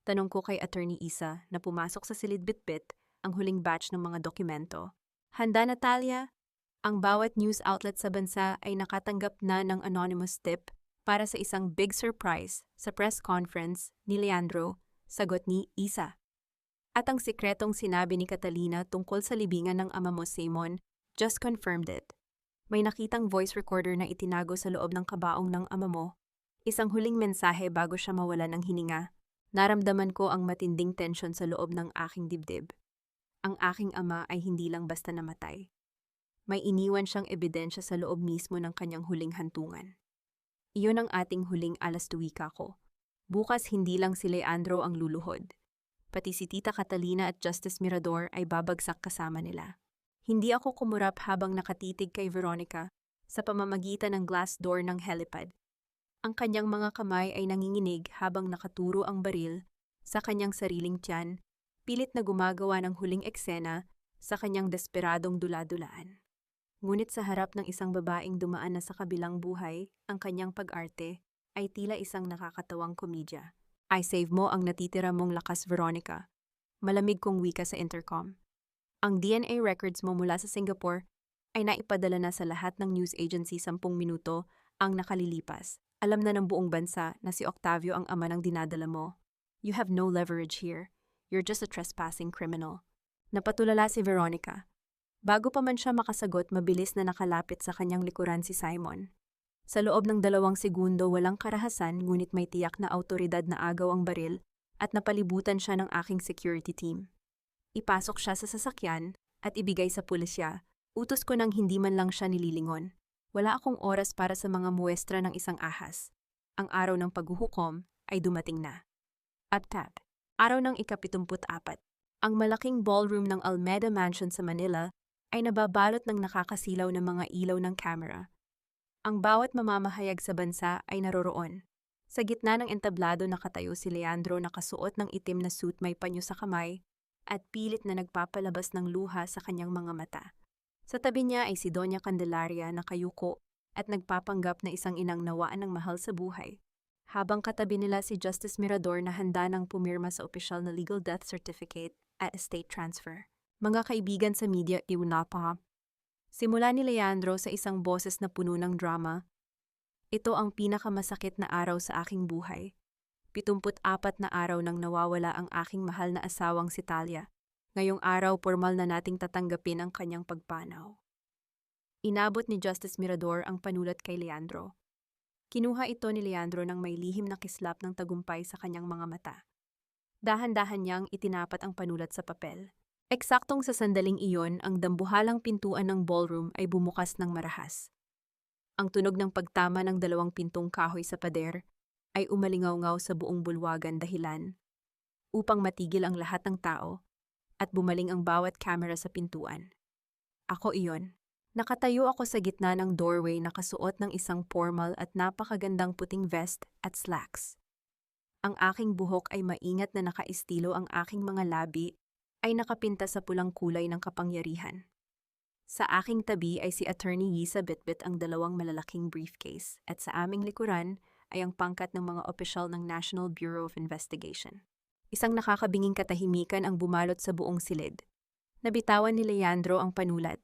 Tanong ko kay Attorney Isa na pumasok sa silid bitbit ang huling batch ng mga dokumento. Handa na, Talia? Ang bawat news outlet sa bansa ay nakatanggap na ng anonymous tip Para sa isang big surprise sa press conference ni Leandro, sagot ni Isa. At ang sikretong sinabi ni Catalina tungkol sa libingan ng ama mo, Simon, just confirmed it. May nakitang voice recorder na itinago sa loob ng kabaong ng ama mo. Isang huling mensahe bago siya mawalan ng hininga. Naramdaman ko ang matinding tensyon sa loob ng aking dibdib. Ang aking ama ay hindi lang basta namatay. May iniwan siyang ebidensya sa loob mismo ng kanyang huling hantungan. Iyon ang ating huling alas tuwika ko. Bukas hindi lang si Leandro ang luluhod. Pati si Tita Catalina at Justice Mirador ay babagsak kasama nila. Hindi ako kumurap habang nakatitig kay Veronica sa pamamagitan ng glass door ng helipad. Ang kanyang mga kamay ay nanginginig habang nakaturo ang baril sa kanyang sariling tiyan, pilit na gumagawa ng huling eksena sa kanyang desperadong dula-dulaan. Ngunit sa harap ng isang babaeng dumaan na sa kabilang buhay, ang kanyang pag-arte ay tila isang nakakatawang komedya. I save mo ang natitira mong lakas, Veronica. Malamig kong wika sa intercom. Ang DNA records mo mula sa Singapore ay naipadala na sa lahat ng news agency 10 minuto ang nakalilipas. Alam na ng buong bansa na si Octavio ang ama ng dinadala mo. You have no leverage here. You're just a trespassing criminal. Napatulala si Veronica. Bago pa man siya makasagot, mabilis na nakalapit sa kanyang likuran si Simon. Sa loob ng 2 segundo, walang karahasan, ngunit may tiyak na awtoridad na agaw ang baril at napalibutan siya ng aking security team. Ipasok siya sa sasakyan at ibigay sa pulisya. Utos ko nang hindi man lang siya nililingon. Wala akong oras para sa mga muestra ng isang ahas. Ang araw ng paghuhukom ay dumating na. At tap, araw ng ika-74. Ang malaking ballroom ng Almeda Mansion sa Manila ay nababalot ng nakakasilaw na mga ilaw ng camera. Ang bawat mamamahayag sa bansa ay naroroon. Sa gitna ng entablado nakatayo si Leandro, nakasuot ng itim na suit, may panyo sa kamay at pilit na nagpapalabas ng luha sa kanyang mga mata. Sa tabi niya ay si Doña Candelaria na nakayuko at nagpapanggap na isang inang nawaan ng mahal sa buhay. Habang katabi nila si Justice Mirador na handa ng pumirma sa opisyal na legal death certificate at estate transfer. Mga kaibigan sa media, iunapa. Simula ni Leandro sa isang boses na puno ng drama. Ito ang pinakamasakit na araw sa aking buhay. 74 na araw nang nawawala ang aking mahal na asawang si Talia. Ngayong araw, formal na nating tatanggapin ang kanyang pagpanaw. Inabot ni Justice Mirador ang panulat kay Leandro. Kinuha ito ni Leandro ng may lihim na kislap ng tagumpay sa kanyang mga mata. Dahan-dahan niyang itinapat ang panulat sa papel. Eksaktong sa sandaling iyon, ang dambuhalang pintuan ng ballroom ay bumukas ng marahas. Ang tunog ng pagtama ng 2 pintong kahoy sa pader ay umalingaw-ngaw sa buong bulwagan, dahilan upang matigil ang lahat ng tao at bumaling ang bawat camera sa pintuan. Ako iyon. Nakatayo ako sa gitna ng doorway, nakasuot ng isang formal at napakagandang puting vest at slacks. Ang aking buhok ay maingat na nakaistilo, ang aking mga labi ay nakapinta sa pulang kulay ng kapangyarihan. Sa aking tabi ay si Attorney Yisa bitbit ang 2 malalaking briefcase at sa aming likuran ay ang pangkat ng mga opisyal ng National Bureau of Investigation. Isang nakakabinging katahimikan ang bumalot sa buong silid. Nabitawan ni Leandro ang panulat.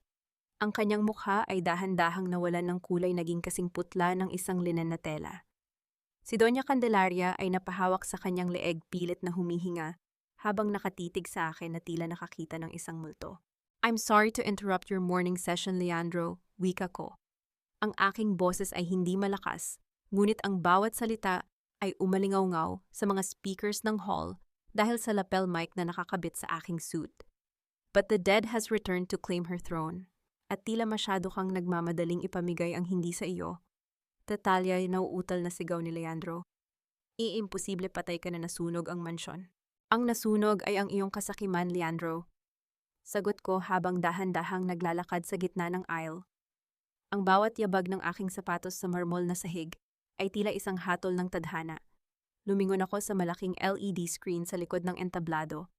Ang kanyang mukha ay dahan-dahang nawalan ng kulay, naging kasing putla ng isang linen na tela. Si Doña Candelaria ay napahawak sa kanyang leeg, pilit na humihinga, habang nakatitig sa akin na tila nakakita ng isang multo. I'm sorry to interrupt your morning session, Leandro, wika ko. Ang aking boses ay hindi malakas, ngunit ang bawat salita ay umalingaw-ngaw sa mga speakers ng hall dahil sa lapel mic na nakakabit sa aking suit. But the dead has returned to claim her throne, at tila masyado kang nagmamadaling ipamigay ang hindi sa iyo. Tatalya, nauutal na sigaw ni Leandro. Iimposible, patay ka na, nasunog ang mansyon. Ang nasunog ay ang iyong kasakiman, Leandro. Sagot ko habang dahan-dahang naglalakad sa gitna ng aisle. Ang bawat yabag ng aking sapatos sa marmol na sahig ay tila isang hatol ng tadhana. Lumingon ako sa malaking LED screen sa likod ng entablado.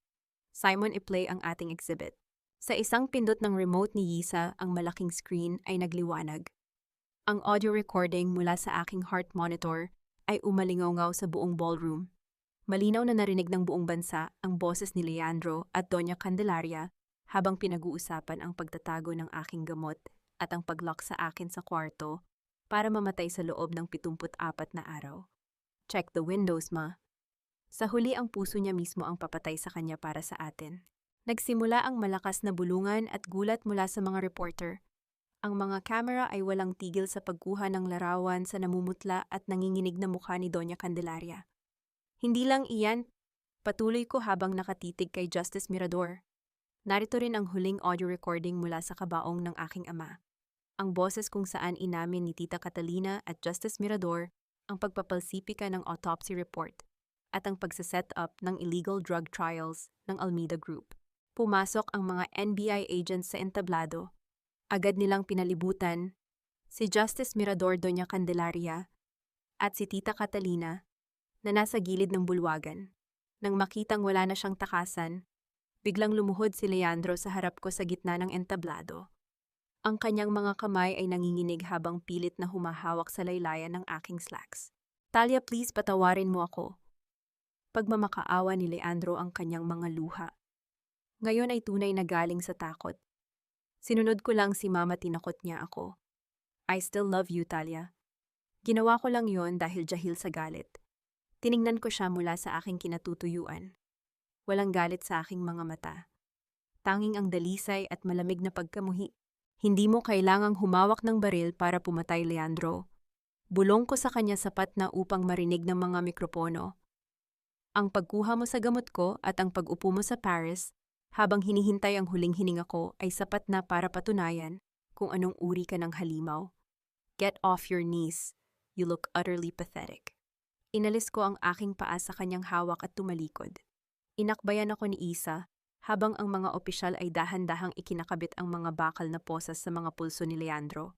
Simon, i-play ang ating exhibit. Sa isang pindot ng remote ni Yisa, ang malaking screen ay nagliwanag. Ang audio recording mula sa aking heart monitor ay umalingaw-ngaw sa buong ballroom. Malinaw na narinig ng buong bansa ang boses ni Leandro at Doña Candelaria habang pinag-uusapan ang pagtatago ng aking gamot at ang paglock sa akin sa kwarto para mamatay sa loob ng 74 na araw. Check the windows, ma. Sa huli ang puso niya mismo ang papatay sa kanya para sa atin. Nagsimula ang malakas na bulungan at gulat mula sa mga reporter. Ang mga kamera ay walang tigil sa pagkuha ng larawan sa namumutla at nanginginig na mukha ni Doña Candelaria. Hindi lang iyan, patuloy ko habang nakatitig kay Justice Mirador. Narito rin ang huling audio recording mula sa kabaong ng aking ama. Ang boses kung saan inamin ni Tita Catalina at Justice Mirador ang pagpapalsipika ng autopsy report at ang pagsaset up ng illegal drug trials ng Almeida Group. Pumasok ang mga NBI agents sa entablado. Agad nilang pinalibutan si Justice Mirador Doña Candelaria at si Tita Catalina na nasa gilid ng bulwagan. Nang makitang wala na siyang takasan, biglang lumuhod si Leandro sa harap ko sa gitna ng entablado. Ang kanyang mga kamay ay nanginginig habang pilit na humahawak sa laylayan ng aking slacks. Talia, please patawarin mo ako. Pagmamakaawa ni Leandro ang kanyang mga luha. Ngayon ay tunay na galing sa takot. Sinunod ko lang si Mama, tinakot niya ako. I still love you, Talia. Ginawa ko lang yon dahil dahil sa galit. Tiningnan ko siya mula sa aking kinatutuyuan. Walang galit sa aking mga mata. Tanging ang dalisay at malamig na pagkamuhi. Hindi mo kailangang humawak ng baril para pumatay, Leandro. Bulong ko sa kanya sapat na upang marinig ng mga mikropono. Ang pagkuha mo sa gamot ko at ang pag-upo mo sa Paris habang hinihintay ang huling hininga ko ay sapat na para patunayan kung anong uri ka ng halimaw. Get off your knees. You look utterly pathetic. Inalis ko ang aking paa sa kanyang hawak at tumalikod. Inakbayan ako ni Isa habang ang mga opisyal ay dahan-dahang ikinakabit ang mga bakal na posas sa mga pulso ni Leandro.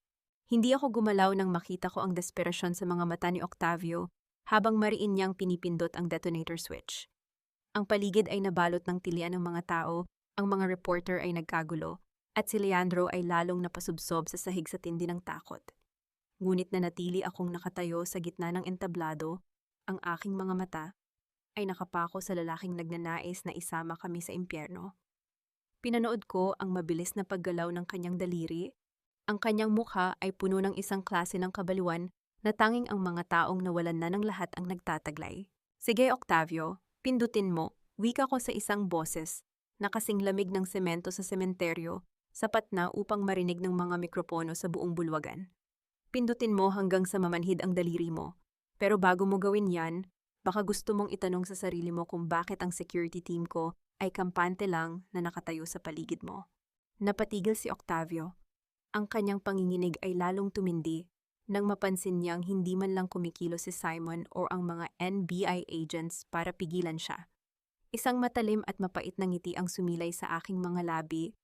Hindi ako gumalaw nang makita ko ang desperasyon sa mga mata ni Octavio habang mariin niyang pinipindot ang detonator switch. Ang paligid ay nabalot ng tilian ng mga tao, ang mga reporter ay nagkagulo, at si Leandro ay lalong napasubsob sa sahig sa tindi ng takot. Ngunit nanatili akong nakatayo sa gitna ng entablado, ang aking mga mata ay nakapako sa lalaking nagnanais na isama kami sa impyerno. Pinanood ko ang mabilis na paggalaw ng kanyang daliri. Ang kanyang mukha ay puno ng isang klase ng kabaliwan na tanging ang mga taong nawalan na ng lahat ang nagtataglay. Sige, Octavio. Pindutin mo, wika ko sa isang boses, na kasing lamig ng semento sa sementeryo, sapat na upang marinig ng mga mikropono sa buong bulwagan. Pindutin mo hanggang sa mamanhid ang daliri mo. Pero bago mo gawin yan, baka gusto mong itanong sa sarili mo kung bakit ang security team ko ay kampante lang na nakatayo sa paligid mo. Napatigil si Octavio. Ang kanyang panginginig ay lalong tumindi nang mapansin niyang hindi man lang kumikilo si Simon o ang mga NBI agents para pigilan siya. Isang matalim at mapait na ngiti ang sumilay sa aking mga labi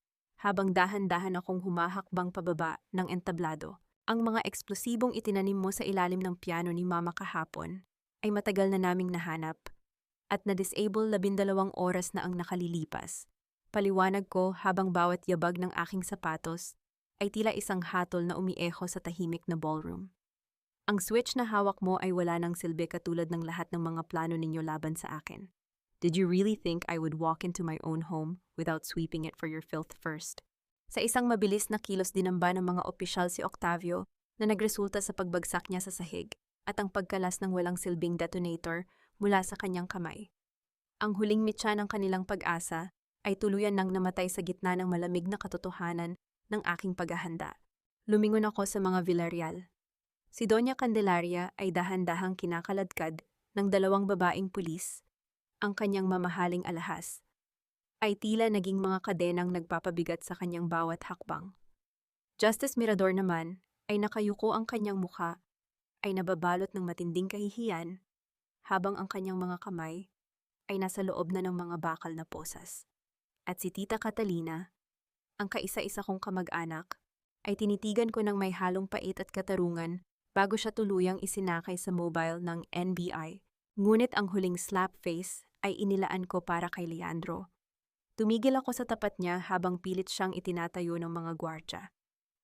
habang dahan-dahan akong humahakbang pababa ng entablado. Ang mga eksplosibong itinanim mo sa ilalim ng piano ni Mama kahapon ay matagal na naming nahanap at na-disable 12 oras na ang nakalilipas. Paliwanag ko habang bawat yabag ng aking sapatos ay tila isang hatol na umieho sa tahimik na ballroom. Ang switch na hawak mo ay wala ng silbi katulad ng lahat ng mga plano ninyo laban sa akin. Did you really think I would walk into my own home without sweeping it for your filth first? Sa isang mabilis na kilos dinamba ng mga opisyal si Octavio na nagresulta sa pagbagsak niya sa sahig at ang pagkalas ng walang silbing detonator mula sa kanyang kamay. Ang huling mitya ng kanilang pag-asa ay tuluyan nang namatay sa gitna ng malamig na katotohanan ng aking paghahanda. Lumingon ako sa mga Villarreal. Si Doña Candelaria ay dahan-dahang kinakaladkad ng 2 babaeng pulis. Ang kanyang mamahaling alahas ay tila naging mga kadenang nagpapabigat sa kanyang bawat hakbang. Justice Mirador naman ay nakayuko, ang kanyang mukha ay nababalot ng matinding kahihiyan habang ang kanyang mga kamay ay nasa loob na ng mga bakal na posas. At si Tita Catalina, ang kaisa-isa kong kamag-anak, ay tinitigan ko ng may halong pait at katarungan bago siya tuluyang isinakay sa mobile ng NBI. Ngunit ang huling slap face ay inilaan ko para kay Leandro. Tumigil ako sa tapat niya habang pilit siyang itinatayo ng mga gwardya.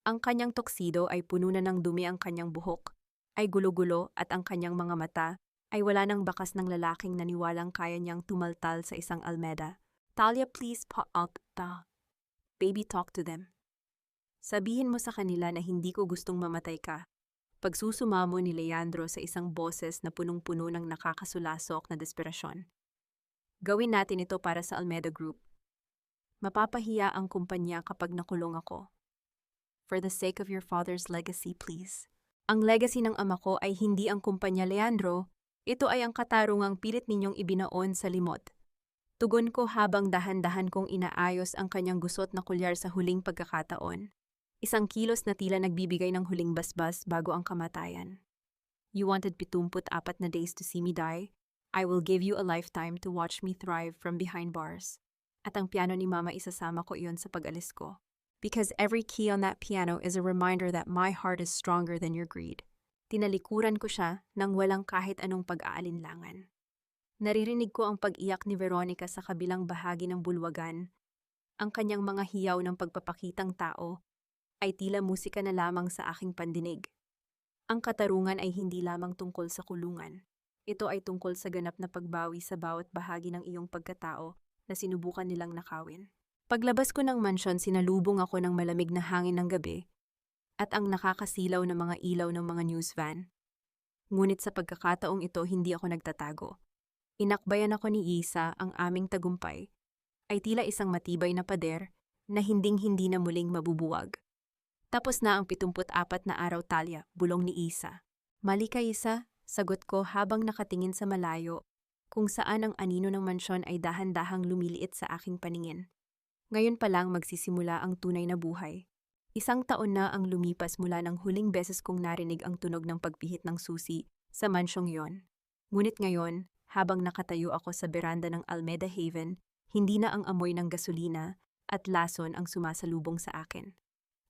Ang kanyang tuxedo ay puno na ng dumi, ang kanyang buhok ay gulo-gulo at ang kanyang mga mata ay wala ng bakas ng lalaking naniwalang kaya niyang tumaltal sa isang almeda. Talia, please Baby, talk to them. Sabihin mo sa kanila na hindi ko gustong mamatay ka. Pagsusumamo ni Leandro sa isang boses na punong-puno ng nakakasulasok na desperasyon. Gawin natin ito para sa Almeda Group. Mapapahiya ang kumpanya kapag nakulong ako. For the sake of your father's legacy, please. Ang legacy ng ama ko ay hindi ang kumpanya, Leandro. Ito ay ang katarungang pilit ninyong ibinaon sa limot. Tugon ko habang dahan-dahan kong inaayos ang kanyang gusot na kulyar sa huling pagkakataon. Isang kilos na tila nagbibigay ng huling basbas bago ang kamatayan. You wanted 74 na days to see me die? I will give you a lifetime to watch me thrive from behind bars. At ang piano ni Mama isasama ko iyon sa pag-alis ko. Because every key on that piano is a reminder that my heart is stronger than your greed. Tinalikuran ko siya nang walang kahit anong pag-aalinlangan. Naririnig ko ang pag-iyak ni Veronica sa kabilang bahagi ng bulwagan. Ang kanyang mga hiyaw ng pagpapakitang tao ay tila musika na lamang sa aking pandinig. Ang katarungan ay hindi lamang tungkol sa kulungan. Ito ay tungkol sa ganap na pagbawi sa bawat bahagi ng iyong pagkatao na sinubukan nilang nakawin. Paglabas ko ng mansyon, sinalubong ako ng malamig na hangin ng gabi at ang nakakasilaw na mga ilaw ng mga news van. Ngunit sa pagkakataong ito, hindi ako nagtatago. Inakbayan ako ni Isa, ang aming tagumpay, ay tila isang matibay na pader na hinding-hindi na muling mabubuwag. Tapos na ang 74 na araw, Talia, bulong ni Isa. Mali ka, Isa, sagot ko habang nakatingin sa malayo, kung saan ang anino ng mansyon ay dahan-dahang lumiliit sa aking paningin. Ngayon pa lang magsisimula ang tunay na buhay. Isang taon na ang lumipas mula ng huling beses kong narinig ang tunog ng pagpihit ng susi sa mansyong yon. Ngunit ngayon, habang nakatayo ako sa beranda ng Almeda Haven, hindi na ang amoy ng gasolina at lason ang sumasalubong sa akin.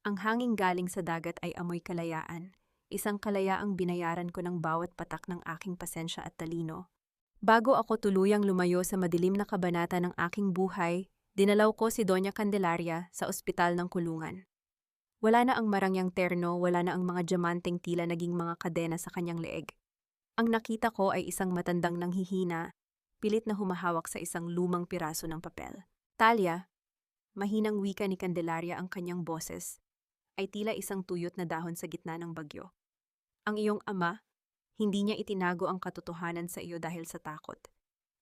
Ang hanging galing sa dagat ay amoy kalayaan, isang kalayaang binayaran ko ng bawat patak ng aking pasensya at talino. Bago ako tuluyang lumayo sa madilim na kabanata ng aking buhay, dinalaw ko si Doña Candelaria sa ospital ng kulungan. Wala na ang marangyang terno, wala na ang mga diamanteng tila naging mga kadena sa kanyang leeg. Ang nakita ko ay isang matandang nanghihina, pilit na humahawak sa isang lumang piraso ng papel. Talia, mahinang wika ni Candelaria, ang kanyang boses ay tila isang tuyot na dahon sa gitna ng bagyo. Ang iyong ama, hindi niya itinago ang katotohanan sa iyo dahil sa takot.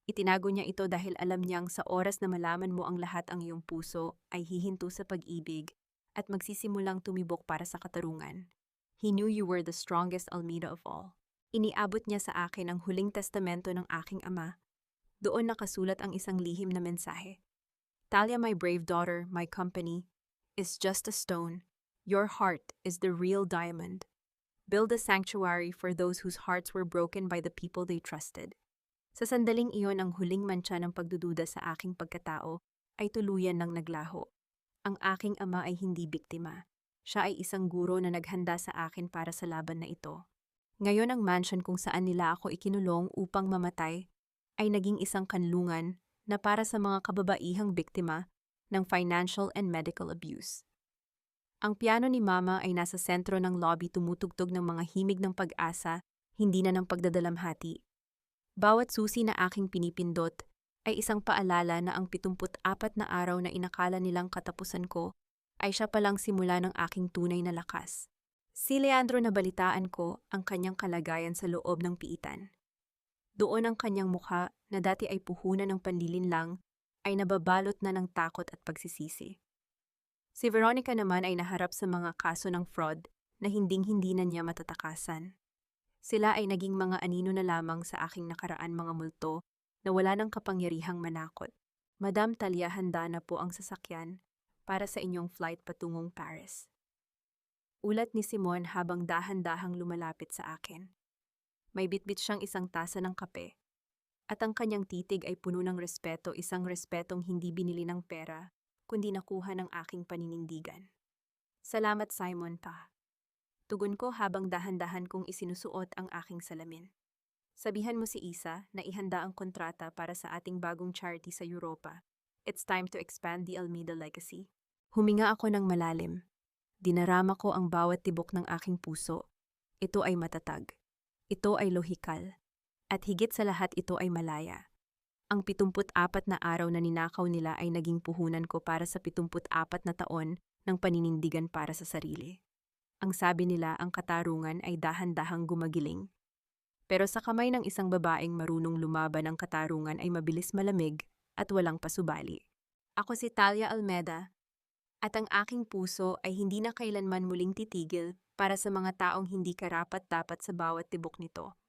Itinago niya ito dahil alam niyang sa oras na malaman mo ang lahat, ang iyong puso ay hihinto sa pag-ibig at magsisimulang tumibok para sa katarungan. He knew you were the strongest Almeda of all. Iniabot niya sa akin ang huling testamento ng aking ama. Doon nakasulat ang isang lihim na mensahe. Talia, my brave daughter, my company is just a stone. Your heart is the real diamond. Build a sanctuary for those whose hearts were broken by the people they trusted. Sa sandaling iyon, ang huling mantsa ng pagdududa sa aking pagkatao ay tuluyan ng naglaho. Ang aking ama ay hindi biktima. Siya ay isang guro na naghanda sa akin para sa laban na ito. Ngayon ang mansion kung saan nila ako ikinulong upang mamatay ay naging isang kanlungan na para sa mga kababaihang biktima ng financial and medical abuse. Ang piano ni Mama ay nasa sentro ng lobby, tumutugtog ng mga himig ng pag-asa, hindi na ng pagdadalamhati. Bawat susi na aking pinipindot ay isang paalala na ang 74 na araw na inakala nilang katapusan ko ay siya palang simula ng aking tunay na lakas. Si Leandro, nabalitaan ko ang kanyang kalagayan sa loob ng piitan. Doon ang kanyang mukha na dati ay puhunan ng panlilinlang ay nababalot na ng takot at pagsisisi. Si Veronica naman ay naharap sa mga kaso ng fraud na hinding-hindi na niya matatakasan. Sila ay naging mga anino na lamang sa aking nakaraan, mga multo na wala ng kapangyarihang manakot. Madam Talia, handa na po ang sasakyan para sa inyong flight patungong Paris. Ulat ni Simon habang dahan-dahang lumalapit sa akin. May bitbit siyang isang tasa ng kape. At ang kanyang titig ay puno ng respeto, isang respetong hindi binili ng pera, kundi nakuha ng aking paninindigan. Salamat, Simon, pa. Tugon ko habang dahan-dahan kong isinusuot ang aking salamin. Sabihan mo si Isa na ihanda ang kontrata para sa ating bagong charity sa Europa. It's time to expand the Almeda legacy. Huminga ako ng malalim. Dinarama ko ang bawat tibok ng aking puso. Ito ay matatag. Ito ay lohikal. At higit sa lahat, ito ay malaya. Ang 74 na araw na ninakaw nila ay naging puhunan ko para sa 74 na taon ng paninindigan para sa sarili. Ang sabi nila ang katarungan ay dahan-dahang gumagiling. Pero sa kamay ng isang babaeng marunong lumaban ang katarungan ay mabilis malamig at walang pasubali. Ako si Talia Almeda, at ang aking puso ay hindi na kailanman muling titigil para sa mga taong hindi karapat-dapat sa bawat tibok nito.